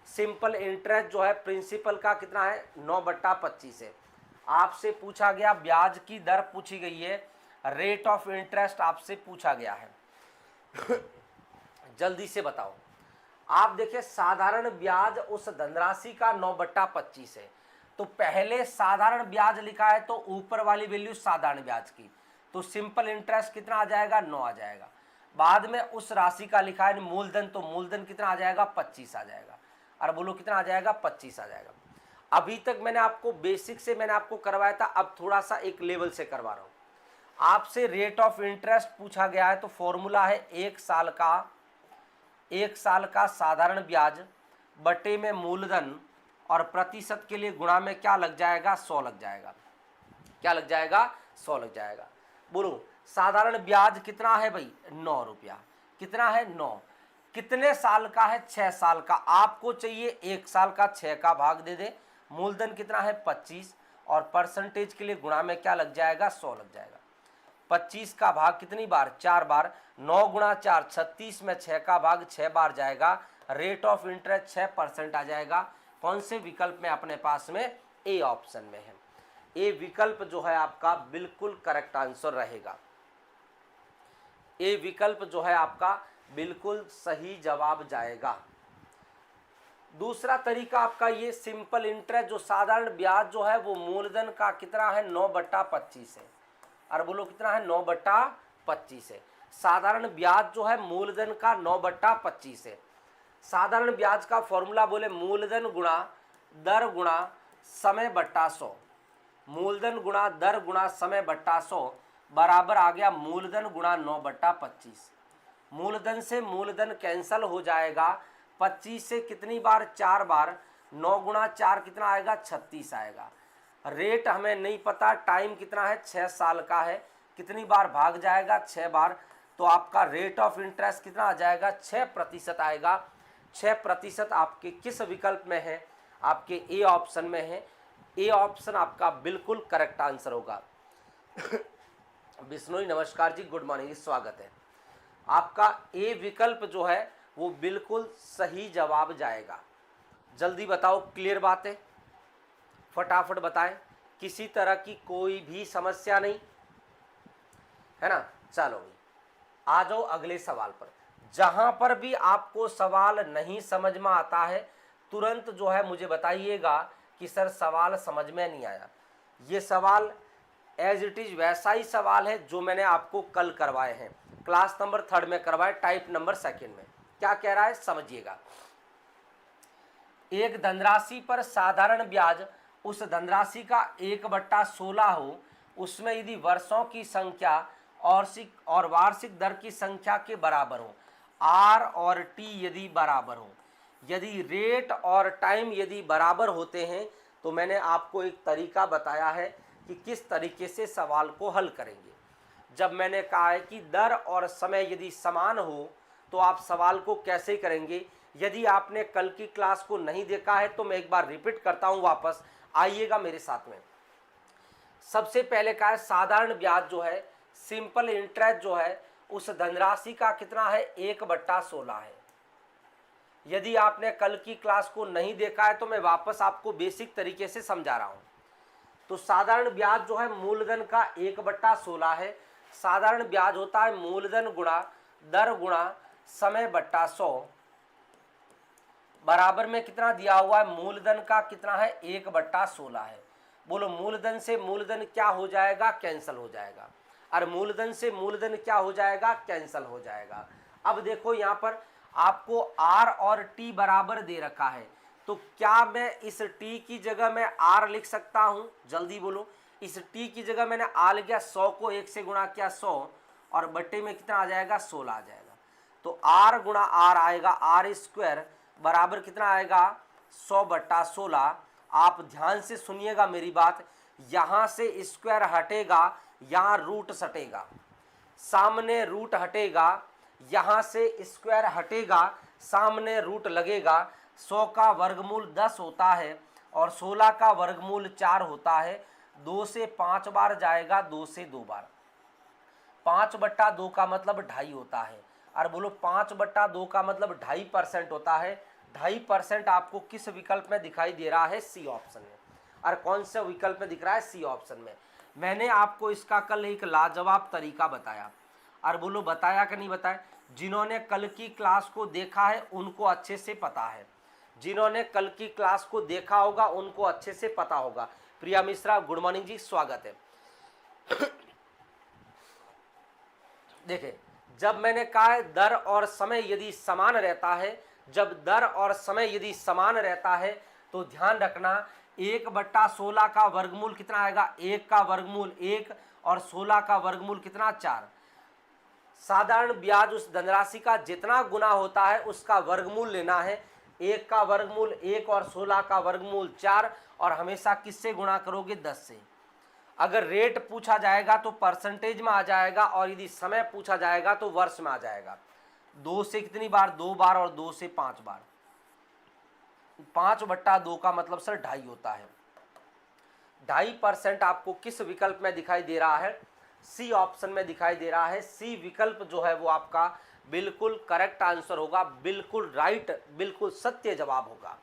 सिंपल इंटरेस्ट जो है प्रिंसिपल का कितना है? 9/25 है। आपसे पूछा गया, ब्याज की दर पूछी गई है, रेट ऑफ इंटरेस्ट आपसे पूछा गया है। जल्दी से बताओ। आप देखिए, साधारण ब्याज उस धनराशि का 9/25 है, तो पहले साधारण ब्याज लिखा है तो ऊपर वाली वैल्यू साधारण ब्याज की, तो सिंपल इंटरेस्ट कितना आ जाएगा? 9 आ जाएगा। बाद में उस राशि का लिखा है मूलधन, तो मूलधन कितना आ जाएगा? 25 आ जाएगा। और बोलो कितना आ जाएगा? 25 आ जाएगा। अभी तक मैंने आपको बेसिक से मैंने आपको करवाया था, अब थोड़ा सा एक लेवल से करवा रहा हूँ। आपसे रेट ऑफ इंटरेस्ट पूछा गया है तो फॉर्मूला है 1 साल का साधारण ब्याज बटे में मूलधन और प्रतिशत के लिए गुणा में क्या लग जाएगा? 100 लग जाएगा। क्या लग जाएगा? 100 लग जाएगा। बोलो साधारण ब्याज कितना है भाई? 9 रुपया। कितना है? 9। कितने साल का है? 6 साल का। आपको चाहिए 1 साल का 6 का भाग दे दे। मूलधन कितना है? 25 और परसेंटेज के लिए गुणा में क्या लग जाएगा? 100 लग जाएगा। 25 का भाग कितनी बार? 4 बार। 9 गुणा 4 36 में 6 का भाग 6 बार जाएगा। रेट ऑफ इंटरेस्ट 6% आ जाएगा। कौन से विकल्प में? अपने पास में ए ऑप्शन में है। ए विकल्प जो है आपका बिल्कुल करेक्ट आंसर रहेगा। ए विकल्प जो है आपका बिल्कुल सही जवाब जाएगा। दूसरा तरीका आपका ये सिंपल इंटरेस्ट, जो साधारण ब्याज जो है वो मूलधन का कितना है? 9/25 है। और बोलो कितना है? 9/25 है। साधारण ब्याज जो है मूलधन का 9/25 है। साधारण ब्याज का फॉर्मूला बोले मूलधन गुणा दर गुणा समय बट्टा 100। मूलधन गुणा दर गुणा समय बट्टा 100 बराबर आ गया मूलधन गुणा 9/25। मूलधन से मूलधन कैंसल हो जाएगा। 25 से कितनी बार? 4 बार। 9 गुणा 4 कितना आएगा? 36 आएगा। रेट हमें नहीं पता, टाइम कितना है? 6 साल का है। कितनी बार भाग जाएगा? 6 बार। तो आपका रेट ऑफ इंटरेस्ट कितना आ जाएगा? 6% आएगा। 6% आपके किस विकल्प में है? आपके ए ऑप्शन में है। ए ऑप्शन आपका बिल्कुल करेक्ट आंसर होगा। बिश्नोई नमस्कार जी, गुड मॉर्निंग, स्वागत है। आपका ए विकल्प जो है वो बिल्कुल सही जवाब जाएगा। जल्दी बताओ, क्लियर बात है? फटाफट बताएं, किसी तरह की कोई भी समस्या नहीं है ना? चलो आ जाओ अगले सवाल पर। जहां पर भी आपको सवाल नहीं समझ में आता है तुरंत जो है मुझे बताइएगा कि सर सवाल समझ में नहीं आया। ये सवाल एज इट इज वैसा ही सवाल है जो मैंने आपको कल करवाए हैं, क्लास नंबर 3 में करवाए, टाइप नंबर 2 में। क्या कह रहा है समझिएगा। एक धनराशि पर साधारण ब्याज उस धनराशि का 1/16 हो, उसमें यदि वर्षों की संख्या और वार्षिक दर की संख्या के बराबर हो, आर और टी यदि बराबर हो, यदि रेट और टाइम यदि बराबर होते हैं तो मैंने आपको एक तरीका बताया है कि किस तरीके से सवाल को हल करेंगे। जब मैंने कहा है कि दर और समय यदि समान हो तो आप सवाल को कैसे करेंगे। यदि आपने कल की क्लास को नहीं देखा है तो मैं एक बार रिपीट करता हूं, वापस आइएगा मेरे साथ में। सबसे पहले का है साधारण ब्याज जो है, सिंपल इंटरेस्ट जो है, उस धनराशि का कितना है 1/16 है। यदि आपने कल की क्लास को नहीं देखा है तो मैं वापस आपको बेसिक तरीके से समझा रहा हूं। तो साधारण ब्याज जो है मूलधन का 1/16 है। साधारण ब्याज होता है मूलधन गुणा दर गुणा समय बट्टा 100, बराबर में कितना दिया हुआ है, मूलधन का कितना है 1/16 है। बोलो मूलधन से मूलधन क्या हो जाएगा, कैंसल हो जाएगा। और मूलधन से मूलधन क्या हो जाएगा, कैंसल हो जाएगा। अब देखो यहाँ पर आपको आर और टी बराबर दे रखा है, तो क्या मैं इस टी की जगह में आर लिख सकता हूँ, जल्दी बोलो। इस टी की जगह मैंने आर लिख दिया, 100 को 1 से गुणा किया 100 और बट्टे में कितना आ जाएगा 16 आ जाएगा। तो आर गुणा आर आएगा आर स्क्वायर बराबर कितना आएगा 100/16। आप ध्यान से सुनिएगा मेरी बात, यहाँ से स्क्वायर हटेगा, यहाँ रूट सटेगा, सामने रूट हटेगा, यहाँ से स्क्वायर हटेगा, सामने रूट लगेगा। 100 का वर्गमूल 10 होता है और 16 का वर्गमूल 4 होता है। 2 से 5 बार जाएगा, 2 से 2 बार। 5/2 का मतलब 2.5 होता है। और बोलो 5/2 का मतलब 2.5% होता है। 2.5% आपको किस विकल्प में दिखाई दे रहा है, सी ऑप्शन में। और कौन से विकल्प में दिख रहा है, सी ऑप्शन में। मैंने आपको इसका कल एक लाजवाब तरीका बताया। और बोलो बताया कि नहीं बताया। जिन्होंने कल की क्लास को देखा है उनको अच्छे से पता है, जिन्होंने कल की क्लास को देखा होगा उनको अच्छे से पता होगा। प्रिया मिश्रा गुड मॉर्निंग जी, स्वागत है। देखिए जब मैंने कहा है दर और समय यदि समान रहता है, जब दर और समय यदि समान रहता है तो ध्यान रखना 1/16 का वर्गमूल कितना आएगा, 1 का वर्गमूल 1 और 16 का वर्गमूल कितना 4। साधारण ब्याज उस धनराशि का जितना गुना होता है उसका वर्गमूल लेना है। 1 का वर्गमूल 1 और 16 का वर्गमूल 4, और हमेशा किससे गुणा करोगे, 10 से। अगर रेट पूछा जाएगा तो परसेंटेज में आ जाएगा, और यदि समय पूछा जाएगा तो वर्ष में आ जाएगा। 2 से कितनी बार, 2 बार, और 2 से 5 बार। 5/2 का मतलब सर 2.5 होता है। 2.5% आपको किस विकल्प में दिखाई दे रहा है, सी ऑप्शन में दिखाई दे रहा है। सी विकल्प जो है वो आपका बिल्कुल करेक्ट आंसर होगा, बिल्कुल राइट, बिल्कुल सत्य जवाब होगा।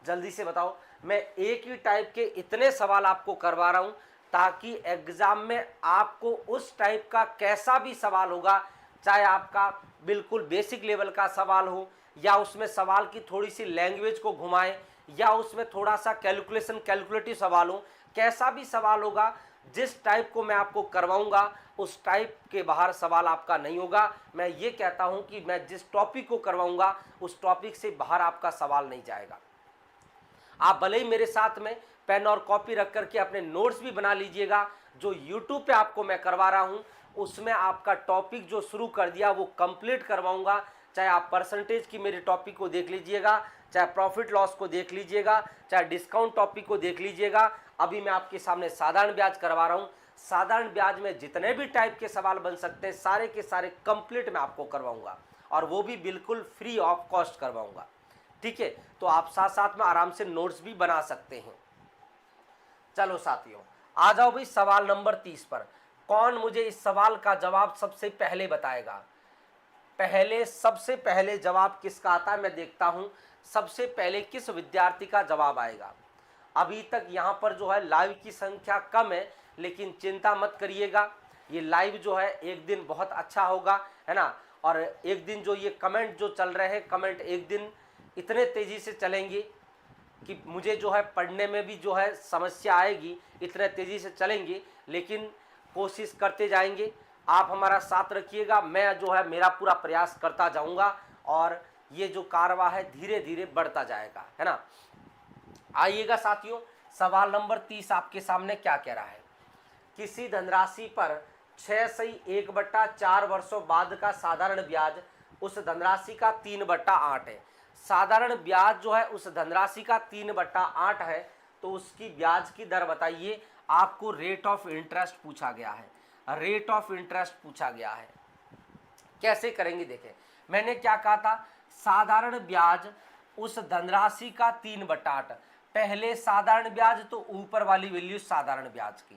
जल्दी से बताओ। मैं एक ही टाइप के इतने सवाल आपको करवा रहा हूं ताकि एग्जाम में आपको उस टाइप का कैसा भी सवाल होगा, चाहे आपका बिल्कुल बेसिक लेवल का सवाल हो, या उसमें सवाल की थोड़ी सी लैंग्वेज को घुमाए, या उसमें थोड़ा सा कैलकुलेटिव सवाल हो, कैसा भी सवाल होगा, जिस टाइप को मैं आपको करवाऊंगा उस टाइप के बाहर सवाल आपका नहीं होगा। मैं ये कहता हूं कि मैं जिस टॉपिक को करवाऊंगा उस टॉपिक से बाहर आपका सवाल नहीं जाएगा। आप भले ही मेरे साथ में पेन और कॉपी रख करके अपने नोट्स भी बना लीजिएगा। जो यूट्यूब पे आपको मैं करवा रहा हूं उसमें आपका टॉपिक जो शुरू कर दिया वो कंप्लीट करवाऊंगा। चाहे आप परसेंटेज की मेरे टॉपिक को देख लीजिएगा, चाहे प्रॉफिट लॉस को देख लीजिएगा, चाहे डिस्काउंट टॉपिक को देख लीजिएगा। अभी मैं आपके सामने साधारण ब्याज करवा रहा हूँ। साधारण ब्याज में जितने भी टाइप के सवाल बन सकते हैं सारे के सारे कंप्लीट मैं आपको करवाऊंगा, और वो भी बिल्कुल फ्री ऑफ कॉस्ट करवाऊंगा। ठीक है, तो आप साथ साथ में आराम से नोट्स भी बना सकते हैं। चलो साथियों आ जाओ भाई सवाल नंबर 30 पर। कौन मुझे इस सवाल का जवाब सबसे पहले बताएगा। सबसे पहले जवाब किसका आता है मैं देखता हूं। सबसे पहले किस विद्यार्थी का जवाब आएगा। अभी तक यहां पर जो है लाइव की संख्या कम है, लेकिन चिंता मत करिएगा, ये लाइव जो है एक दिन बहुत अच्छा होगा, है ना। और एक दिन जो ये कमेंट जो चल रहे हैं, कमेंट एक दिन इतने तेजी से चलेंगे कि मुझे जो है पढ़ने में भी जो है समस्या आएगी, इतने तेजी से चलेंगे, लेकिन कोशिश करते जाएंगे। आप हमारा साथ रखिएगा, मैं जो है मेरा पूरा प्रयास करता जाऊंगा, और ये जो कारवा है धीरे धीरे बढ़ता जाएगा, है ना। आइएगा साथियों, सवाल नंबर 30 आपके सामने क्या कह रहा है। किसी धनराशि पर 6/1/4 वर्षों बाद का साधारण ब्याज उस धनराशि का 3/8 है। साधारण ब्याज जो है उस धनराशि का 3/8 है, तो उसकी ब्याज की दर बताइए। आपको रेट ऑफ इंटरेस्ट पूछा गया है, रेट ऑफ इंटरेस्ट पूछा गया है। कैसे करेंगे देखें, मैंने क्या कहा था, साधारण ब्याज उस धनराशि का 3/8। पहले साधारण ब्याज तो ऊपर वाली वैल्यू साधारण ब्याज की,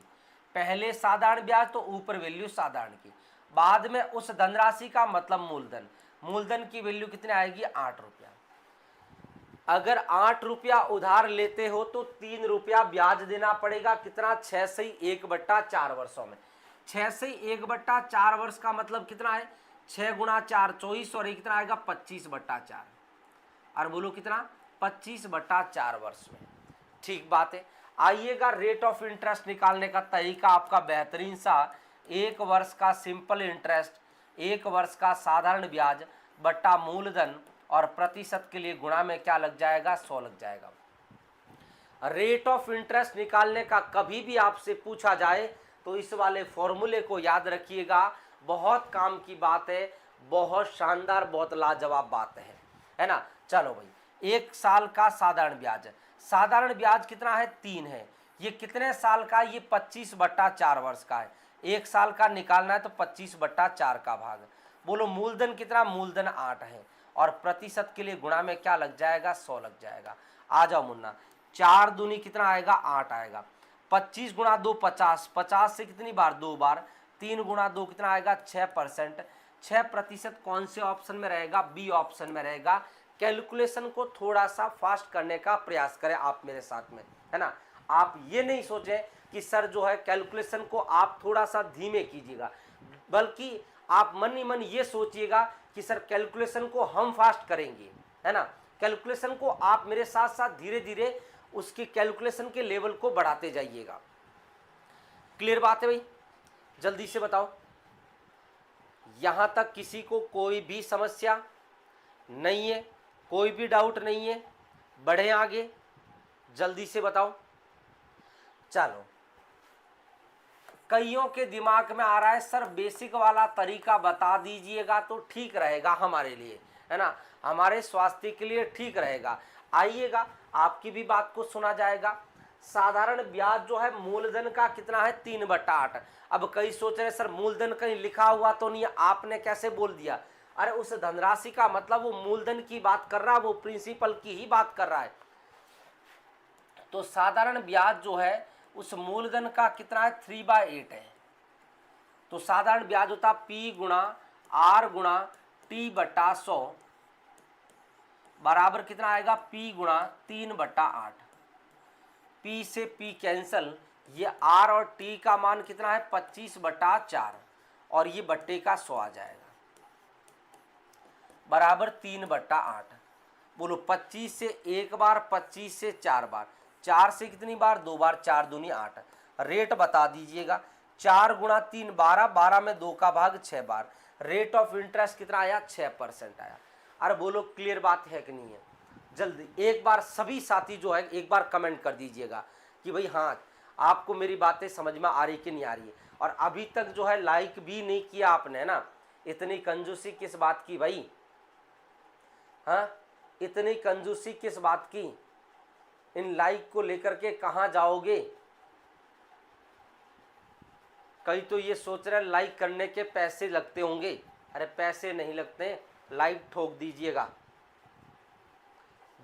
पहले साधारण ब्याज तो ऊपर वैल्यू साधारण की, बाद में उस धनराशि का मतलब मूलधन, मूलधन की वैल्यू कितनी आएगी 8 रुपया। अगर 8 रुपया उधार लेते हो तो 3 रुपया ब्याज देना पड़ेगा, कितना 6 से 1/4 वर्षों में। 6 से 1/4 वर्ष का मतलब कितना है, 6 गुणा 4 24, और ये कितना आएगा 25/4। और बोलो कितना 25/4 वर्ष में। ठीक बात है। आइएगा रेट ऑफ इंटरेस्ट निकालने का तरीका आपका बेहतरीन सा, 1 वर्ष का सिंपल इंटरेस्ट, 1 वर्ष का साधारण ब्याज बट्टा मूलधन, और प्रतिशत के लिए गुणा में क्या लग जाएगा 100 लग जाएगा। रेट ऑफ इंटरेस्ट निकालने का कभी भी आपसे पूछा जाए तो इस वाले फॉर्मूले को याद रखिएगा, बहुत काम की बात है, बहुत शानदार, बहुत लाजवाब बात है ना। चलो भाई, 1 साल का साधारण ब्याज, साधारण ब्याज कितना है 3 है, ये कितने साल का, ये 25/4 वर्ष का है। 1 साल का निकालना है तो 25/4 का भाग, बोलो मूलधन कितना, मूलधन 8 है, और प्रतिशत के लिए गुणा में क्या लग जाएगा 100 लग जाएगा। आ जाओ मुन्ना, 4 दूनी कितना आएगा 8 आएगा, 25 गुणा 2 50, 50 से कितनी बार 2 बार, 3 गुणा 2 कितना आएगा 6%, 6% कौन से ऑप्शन में रहेगा, बी ऑप्शन में रहेगा। कैलकुलेशन को थोड़ा सा फास्ट करने का प्रयास करें आप मेरे साथ में, है ना। आप ये नहीं सोचें कि सर जो है कैलकुलेशन को आप थोड़ा सा धीमे कीजिएगा, बल्कि आप मन ही मन ये सोचिएगा कि सर कैलकुलेशन को हम फास्ट करेंगे, है ना। कैलकुलेशन को आप मेरे साथ साथ धीरे धीरे उसकी कैलकुलेशन के लेवल को बढ़ाते जाइएगा। क्लियर बात है भाई, जल्दी से बताओ, यहां तक किसी को कोई भी समस्या नहीं है, कोई भी डाउट नहीं है, बढ़े आगे, जल्दी से बताओ। चलो, कईयों के दिमाग में आ रहा है सर बेसिक वाला तरीका बता दीजिएगा तो ठीक रहेगा हमारे लिए, है ना, हमारे स्वास्थ्य के लिए ठीक रहेगा। आइएगा, आपकी भी बात को सुना जाएगा। साधारण ब्याज जो है मूलधन का कितना है 3/8। अब कई सोच रहे सर मूलधन कहीं लिखा हुआ तो नहीं, आपने कैसे बोल दिया, अरे उस धनराशि का मतलब वो मूलधन की बात कर रहा है, वो प्रिंसिपल की ही बात कर रहा है। तो साधारण ब्याज जो है उस मूलधन का कितना है 3/8 है, तो साधारण ब्याज होता P गुणा R गुणा T/100 बराबर कितना आएगा P गुणा 3/8। P से P कैंसल, ये R और T का मान कितना है 25/4, और ये बट्टे का 100 आ जाएगा बराबर 3/8। बोलो 25 से 1 बार, 25 से 4 बार, 4 से कितनी बार 2 बार, 4 दूनी 8। रेट बता दीजिएगा, 4 गुणा 3 12, 12 में 2 का भाग 6 बार। रेट ऑफ इंटरेस्ट कितना आया 6% आया। अरे बोलो क्लियर बात है कि नहीं है, जल्दी एक बार सभी साथी जो है एक बार कमेंट कर दीजिएगा कि भाई हाँ आपको मेरी बातें समझ में आ रही कि नहीं आ रही है। और अभी तक जो है लाइक भी नहीं किया आपने, है ना, इतनी कंजूसी किस बात की भाई, हाँ इतनी कंजूसी किस बात की, इन लाइक को लेकर के कहाँ जाओगे। कई तो ये सोच रहे लाइक करने के पैसे लगते होंगे, अरे पैसे नहीं लगते, लाइक ठोक दीजिएगा।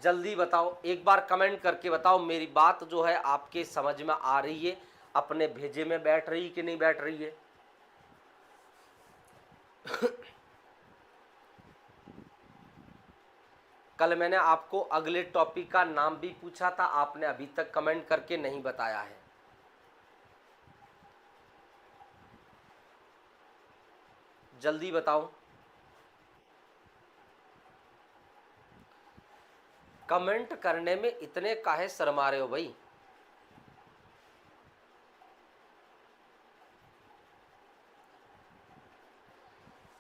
जल्दी बताओ, एक बार कमेंट करके बताओ मेरी बात जो है आपके समझ में आ रही है, अपने भेजे में बैठ रही कि नहीं बैठ रही है। कल मैंने आपको अगले टॉपिक का नाम भी पूछा था, आपने अभी तक कमेंट करके नहीं बताया है। जल्दी बताओ, कमेंट करने में इतने काहे शर्मा रहे हो भाई।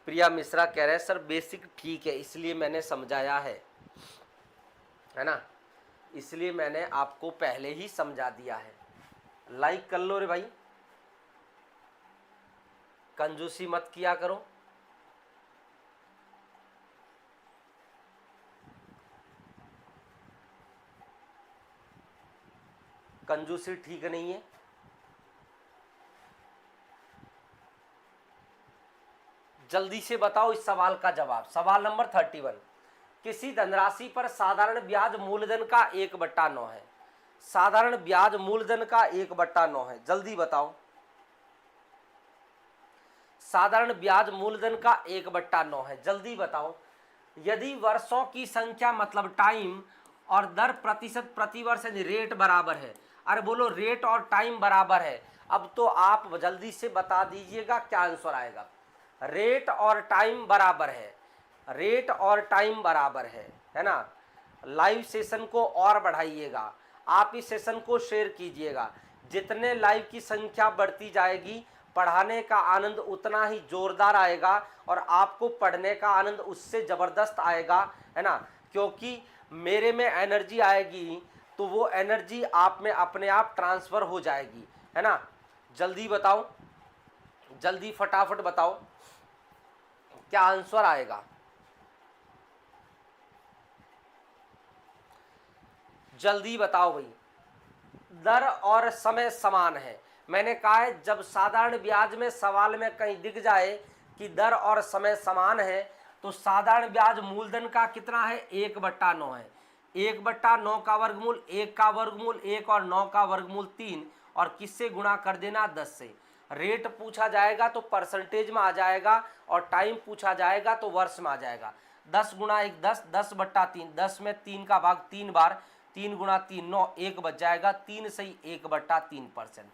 प्रिया मिश्रा कह रहे हैं सर बेसिक ठीक है इसलिए मैंने समझाया है ना, इसलिए मैंने आपको पहले ही समझा दिया है। लाइक कर लो रे भाई, कंजूसी मत किया करो। कंजूसी ठीक नहीं है। जल्दी से बताओ इस सवाल का जवाब। सवाल नंबर 31, किसी धनराशि पर साधारण ब्याज मूलधन का 1/9 है। साधारण ब्याज मूलधन का 1/9 है, जल्दी बताओ। साधारण ब्याज मूलधन का 1/9 है, जल्दी बताओ। यदि वर्षों की संख्या मतलब टाइम और दर प्रतिशत प्रतिवर्ष यानी रेट बराबर है, अरे बोलो रेट और टाइम बराबर है, अब तो आप जल्दी से बता दीजिएगा क्या आंसर आएगा। रेट और टाइम बराबर है, रेट और टाइम बराबर है ना। लाइव सेशन को और बढ़ाइएगा, आप इस सेशन को शेयर कीजिएगा। जितने लाइव की संख्या बढ़ती जाएगी पढ़ाने का आनंद उतना ही जोरदार आएगा और आपको पढ़ने का आनंद उससे ज़बरदस्त आएगा, है ना। क्योंकि मेरे में एनर्जी आएगी तो वो एनर्जी आप में अपने आप ट्रांसफ़र हो जाएगी, है ना। जल्दी बताओ, जल्दी फटाफट बताओ क्या आंसर आएगा। जल्दी बताओ भाई। दर और समय समान है। मैंने कहा है जब साधारण ब्याज में सवाल में कहीं दिख जाए कि दर और समय समान है तो साधारण ब्याज मूलधन का कितना है, 1/9 है। 1/9 का वर्गमूल 1 का वर्गमूल 1 और 9 का वर्गमूल 3 और किससे गुणा कर देना, 10 से। रेट पूछा जाएगा तो परसेंटेज में आ जाएगा और टाइम पूछा जाएगा तो वर्ष में आ जाएगा। 10 गुणा 1 10, 10/3, 10 में 3 का भाग 3 बार, 3 गुणा 3 9, 1 बच जाएगा, 3 सही 1/3%।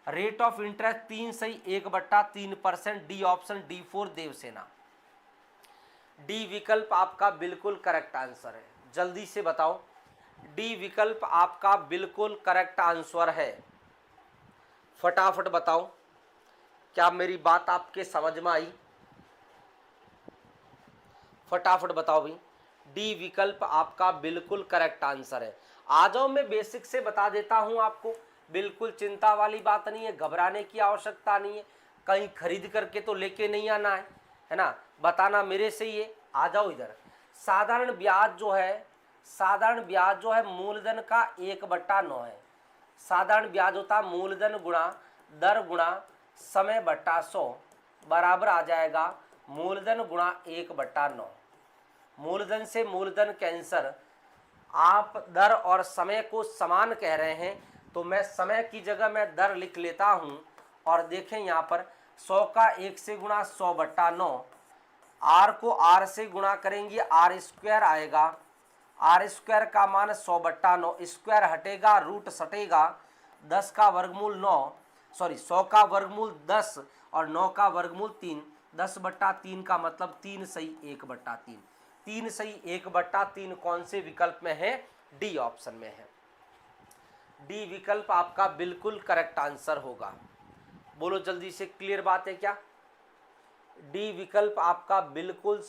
रेट ऑफ इंटरेस्ट 3 सही 1/3%। D option D4 Devasena. D विकल्प आपका बिल्कुल करेक्ट आंसर है, जल्दी से बताओ। डी विकल्प आपका बिल्कुल करेक्ट आंसर है, फटाफट बताओ। क्या मेरी बात आपके समझ में आई? फटाफट बताओ भाई। डी विकल्प आपका बिल्कुल करेक्ट आंसर है। आ जाओ, मैं बेसिक से बता देता हूं आपको, बिल्कुल चिंता वाली बात नहीं है, घबराने की आवश्यकता नहीं है। कहीं खरीद करके तो लेके नहीं आना है ना, बताना मेरे से ही है। आ जाओ इधर। साधारण ब्याज जो है, साधारण ब्याज जो है मूलधन का 1/9 है। साधारण ब्याज होता है मूलधन गुणा दर गुणा समय बट्टा 100 बराबर आ जाएगा मूलधन गुणा 1/9। मूलधन से मूलधन कैंसर, आप दर और समय को समान कह रहे हैं तो मैं समय की जगह मैं दर लिख लेता हूं। और देखें यहाँ पर 100 का 1 से गुणा 100/9, आर को आर से गुणा करेंगे आर स्क्वायर आएगा। आर स्क्वायर का मान 100/9, स्क्वायर हटेगा रूट सटेगा, 10 का वर्गमूल 9, सॉरी 100 का वर्गमूल 10 और 9 का वर्गमूल 3, 10/3 का मतलब 3 सही 1/3। 3 सही 1/3 कौन से विकल्प में है, डी ऑप्शन में है। डी विकल्प आपका बिल्कुल करेक्ट आंसर होगा। बोलो जल्दी से, क्लियर बात है क्या? डी विकल्प आपका बिल्कुल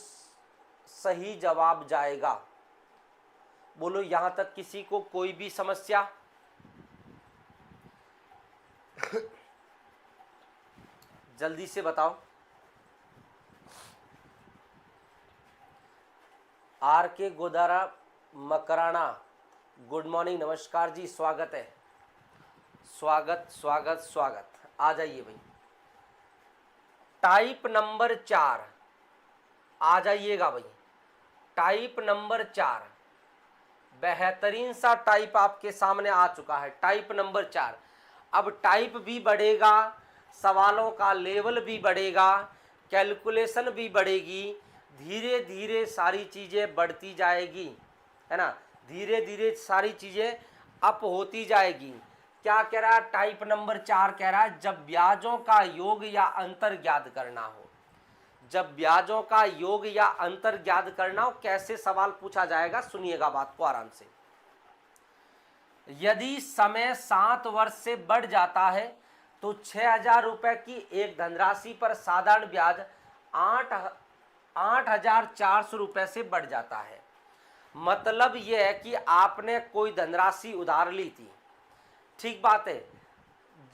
सही जवाब जाएगा। बोलो यहां तक किसी को कोई भी समस्या? जल्दी से बताओ। आर के गोदारा मकराना, गुड मॉर्निंग, नमस्कार जी, स्वागत है, स्वागत स्वागत स्वागत। आ जाइए भाई। टाइप नंबर 4 आ जाइएगा भाई। टाइप नंबर 4 बेहतरीन सा टाइप आपके सामने आ चुका है, टाइप नंबर 4। अब टाइप भी बढ़ेगा, सवालों का लेवल भी बढ़ेगा, कैलकुलेशन भी बढ़ेगी, धीरे धीरे सारी चीज़ें बढ़ती जाएगी, है ना। धीरे धीरे सारी चीज़ें अप होती जाएगी। क्या कह रहा है टाइप नंबर 4? कह रहा है जब ब्याजों का योग या अंतर ज्ञात करना हो। जब ब्याजों का योग या अंतर ज्ञात करना हो, कैसे सवाल पूछा जाएगा, सुनिएगा बात को आराम से। यदि समय 7 वर्ष से बढ़ जाता है तो 6,000 रुपये की एक धनराशि पर साधारण ब्याज 8,400 रुपये से बढ़ जाता है। मतलब यह है कि आपने कोई धनराशि उधार ली थी, ठीक बात है।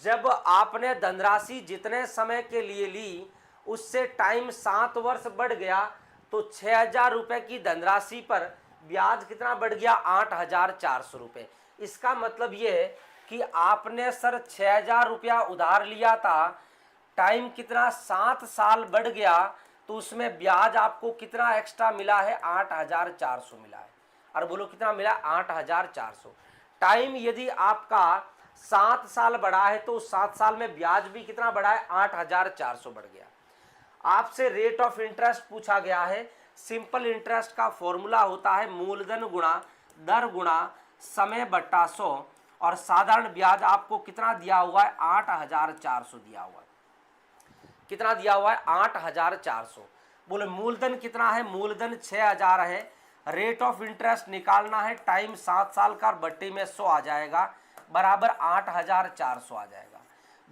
जब आपने धनराशि जितने समय के लिए ली उससे टाइम 7 वर्ष बढ़ गया तो 6,000 रुपये की धनराशि पर ब्याज कितना बढ़ गया, 8,400 रुपये। इसका मतलब ये है कि आपने सर 6,000 रुपया उधार लिया था, टाइम कितना 7 साल बढ़ गया, तो उसमें ब्याज आपको कितना एक्स्ट्रा मिला है, 8,400 मिला है। और बोलो कितना मिला, 8,400। टाइम यदि आपका 7 साल बढ़ा है तो 7 साल में ब्याज भी कितना बढ़ा है, 8,400 बढ़ गया। आपसे रेट ऑफ इंटरेस्ट पूछा गया है। सिंपल इंटरेस्ट का फॉर्मूला होता है मूलधन गुणा दर गुणा समय बट्टा 100, और साधारण ब्याज आपको कितना दिया हुआ है, 8,400 दिया हुआ है। कितना दिया हुआ है, 8,400। बोले मूलधन कितना है, मूलधन 6,000 है। रेट ऑफ इंटरेस्ट निकालना है, टाइम 7 साल का, बट्टे में 100 आ जाएगा, बराबर 8,400 आ जाएगा।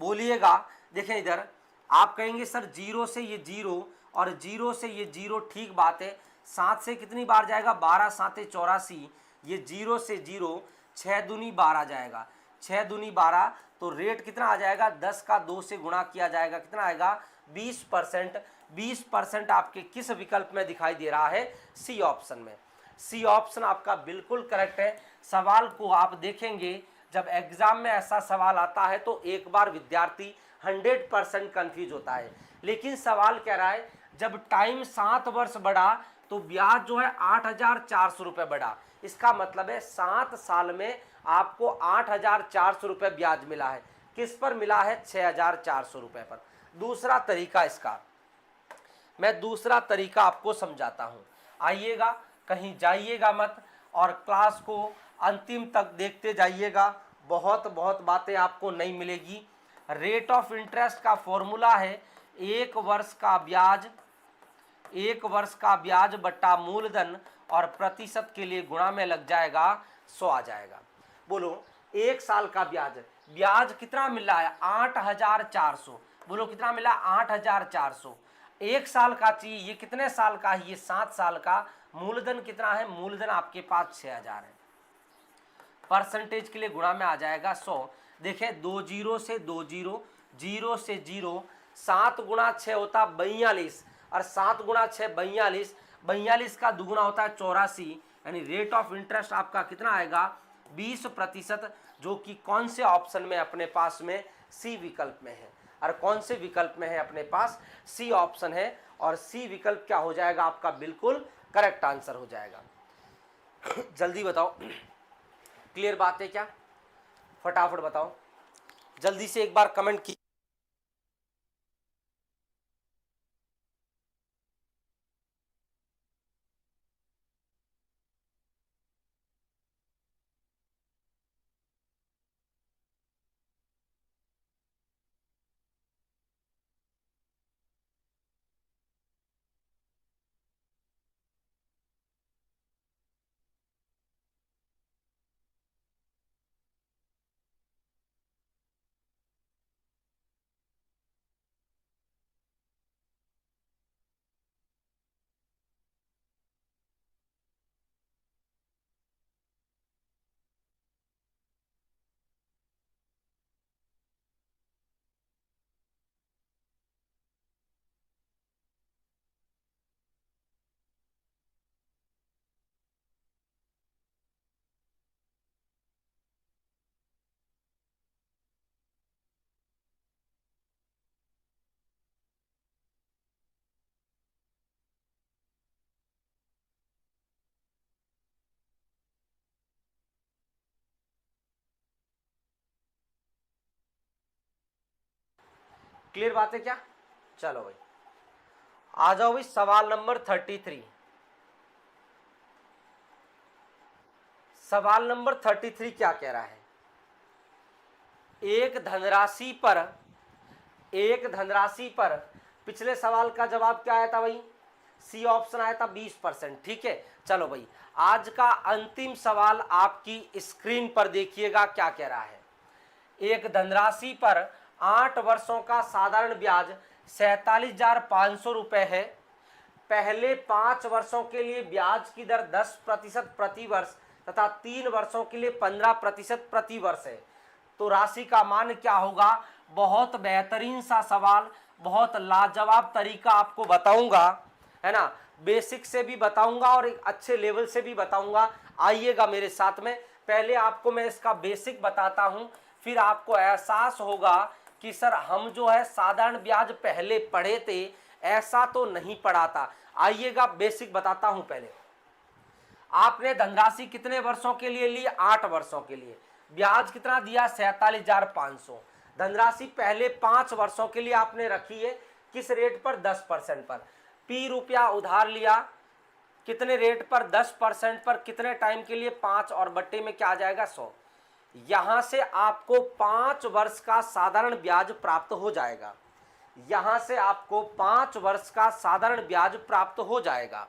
बोलिएगा, देखें इधर आप कहेंगे सर जीरो से ये जीरो और जीरो से ये जीरो, ठीक बात है। 7 से कितनी बार जाएगा, 12 7 84, ये जीरो से जीरो, 6 दूनी 12 जाएगा, 6 दूनी 12, तो रेट कितना आ जाएगा, 10 का 2 से गुणा किया जाएगा, कितना आएगा, 20%। 20% आपके किस विकल्प में दिखाई दे रहा है, सी ऑप्शन में। सी ऑप्शन आपका बिल्कुल करेक्ट है। सवाल को आप देखेंगे, जब एग्जाम में ऐसा सवाल आता है तो एक बार विद्यार्थी 100% कंफ्यूज होता है, लेकिन सवाल कह रहा है जब टाइम 7 वर्ष बढ़ा तो ब्याज जो है 8,400 रुपये बढ़ा। इसका मतलब है 7 साल में आपको 8,400 रुपये ब्याज मिला है। किस पर मिला है, 6,400 रुपये पर। दूसरा तरीका इसका, मैं दूसरा तरीका आपको समझाता हूँ। आइएगा, कहीं जाइएगा मत, और क्लास को अंतिम तक देखते जाइएगा, बहुत बहुत बातें आपको नहीं मिलेगी। रेट ऑफ इंटरेस्ट का फॉर्मूला है 1 वर्ष का ब्याज, 1 वर्ष का ब्याज बट्टा मूलधन, और प्रतिशत के लिए गुणा में लग जाएगा 100 आ जाएगा। बोलो 1 साल का ब्याज, ब्याज कितना मिल रहा है, 8,400। बोलो कितना मिला, 8,400। 1 साल का चाहिए, ये कितने साल का है, ये 7 साल का। मूलधन कितना है, मूलधन आपके पास 6,000 है। परसेंटेज के लिए गुणा में आ जाएगा 100। देखें 2 जीरो से 2 जीरो, जीरो से जीरो, 7 गुणा 6 होता 42, और 7 गुणा 6 42, 42 का दुगुना होता है 84, यानी रेट ऑफ इंटरेस्ट आपका कितना आएगा, 20%, जो कि कौन से ऑप्शन में अपने पास में, सी विकल्प में है। और कौन से विकल्प में है अपने पास, सी ऑप्शन है, और सी विकल्प क्या हो जाएगा आपका, बिल्कुल करेक्ट आंसर हो जाएगा। जल्दी बताओ, क्लियर बात है क्या, फटाफट बताओ, जल्दी से एक बार कमेंट की। क्लियर बात है क्या, चलो भाई आ जाओ भाई, सवाल नंबर 33। सवाल नंबर 33 क्या कह रहा है, एक धनराशि पर पिछले सवाल का जवाब क्या आया था भाई, सी ऑप्शन आया था 20%। ठीक है, चलो भाई आज का अंतिम सवाल आपकी स्क्रीन पर देखिएगा, क्या कह रहा है। एक धनराशि पर 8 वर्षों का साधारण ब्याज 47,500 रुपये है। पहले 5 वर्षों के लिए ब्याज की दर 10% प्रति वर्ष तथा 3 वर्षों के लिए 15% प्रति वर्ष है, तो राशि का मान क्या होगा। बहुत बेहतरीन सा सवाल, बहुत लाजवाब तरीका आपको बताऊंगा, है ना, बेसिक से भी बताऊंगा और एक अच्छे लेवल से भी बताऊंगा। आइएगा मेरे साथ में, पहले आपको मैं इसका बेसिक बताता हूं, फिर आपको एहसास होगा कि सर हम जो है साधारण ब्याज पहले पढ़े थे, ऐसा तो नहीं पढ़ा था। आइएगा बेसिक बताता हूं। पहले आपने धनराशि कितने वर्षों के लिए ली? 8 वर्षों के लिए। ब्याज कितना दिया? 47,500। धनराशि पहले 5 वर्षों के लिए आपने रखी है, किस रेट पर? 10% पर। P रुपया उधार लिया, कितने रेट पर? 10% पर। कितने टाइम के लिए? 5, और बट्टे में क्या आ जाएगा? 100। यहां से आपको 5 वर्ष का साधारण ब्याज प्राप्त हो जाएगा। यहां से आपको 5 वर्ष का साधारण ब्याज प्राप्त हो जाएगा।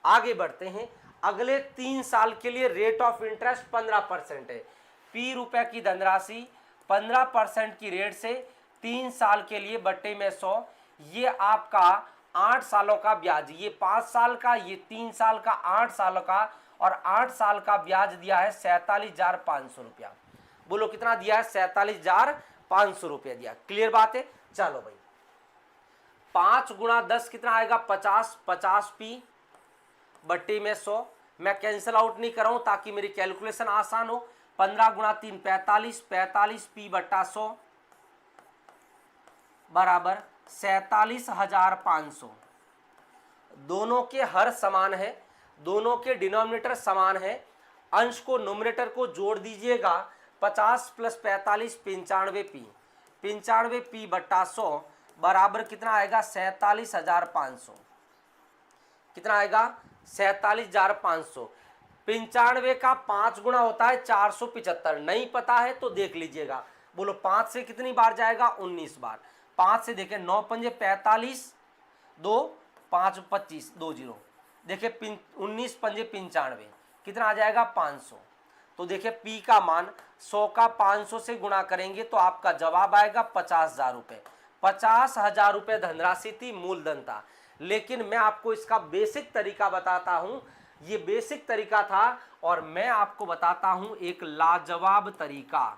आगे बढ़ते हैं। अगले 3 साल के लिए रेट ऑफ इंटरेस्ट 15% है। P रुपए की धनराशि 15% की रेट से 3 साल के लिए बट्टे में 100, ये आपका 8 सालों का ब्याज, ये 5 साल का, ये 3 साल का, 8 सालों का, और 8 साल का ब्याज दिया है 47,500 रुपया। बोलो कितना दिया है? 47,500 रुपया दिया। क्लियर बात है? चलो भाई, 5 गुणा 10 कितना आएगा? 50। 50P बट्टी में 100। मैं कैंसिल आउट नहीं कर रहा हूं ताकि मेरी कैलकुलेशन आसान हो। 15 गुणा 3 45। 45P बट्टा 100 बराबर 47,500। दोनों के हर समान है, दोनों के डिनोमिनेटर समान है। अंश को न्यूमरेटर को जोड़ दीजिएगा। 50 + 45 95P। 95P बट्टा 100 बराबर कितना आएगा? 47,500। कितना आएगा? 47,500। 95 का 5 गुना होता है 475। नहीं पता है तो देख लीजिएगा। बोलो 5 से कितनी बार जाएगा? 19 बार। 5 से देखें, 9 पंजे 45, 2 5 25 2 0। देखिए 19 पंजे 95, कितना आ जाएगा? 500। तो देखिए P का मान 100 का 500 से गुणा करेंगे तो आपका जवाब आएगा 50,000 रुपये। 50,000 रुपये धनराशि थी, मूलधन था। लेकिन मैं आपको इसका बेसिक तरीका बताता हूं। ये बेसिक तरीका था और मैं आपको बताता हूं एक लाजवाब तरीका।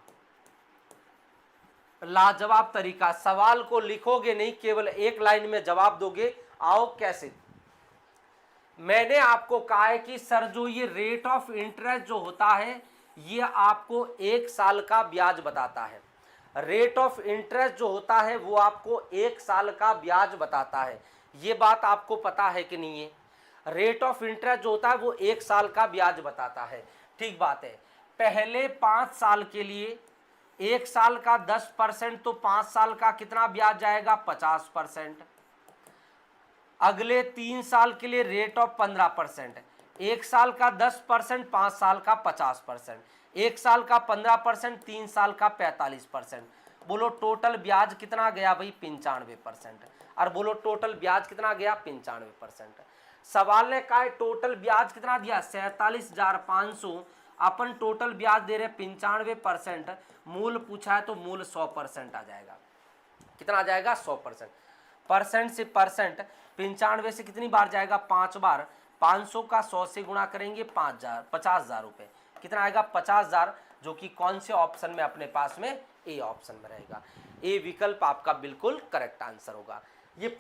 लाजवाब तरीका। सवाल को लिखोगे नहीं, केवल एक लाइन में जवाब दोगे। आओ कैसे? मैंने आपको कहा है कि सर जो ये रेट ऑफ इंटरेस्ट जो होता है ये आपको 1 साल का ब्याज बताता है। रेट ऑफ इंटरेस्ट जो होता है वो आपको 1 साल का ब्याज बताता है। ये बात आपको पता है कि नहीं है? रेट ऑफ इंटरेस्ट जो होता है वो 1 साल का ब्याज बताता है। ठीक बात है। पहले 5 साल के लिए 1 साल का 10%, तो 5 साल का कितना ब्याज जाएगा? 50%। अगले 3 साल के लिए रेट ऑफ 15%। 1 साल का 10%, 5 साल का 50%, 1 साल का 15%, 3 साल का 45%। बोलो टोटल ब्याज कितना गया भाई? 95%। और बोलो टोटल ब्याज कितना गया? 95%। सवाल ने कहा टोटल ब्याज कितना दिया? 47,500। अपन टोटल ब्याज दे रहे 95%। मूल पूछा है तो मूल 100% आ जाएगा। कितना आ जाएगा? 100%। परसेंट से परसेंट 95 से कितनी बार जाएगा? 5 बार। 500 का 100 से गुणा करेंगे 50,000 रुपये। कितना आएगा? 50,000, जो कि कौन से ऑप्शन में अपने पास में? ए ऑप्शन में रहेगा। ए विकल्प आपका बिल्कुल करेक्ट आंसर होगा। ये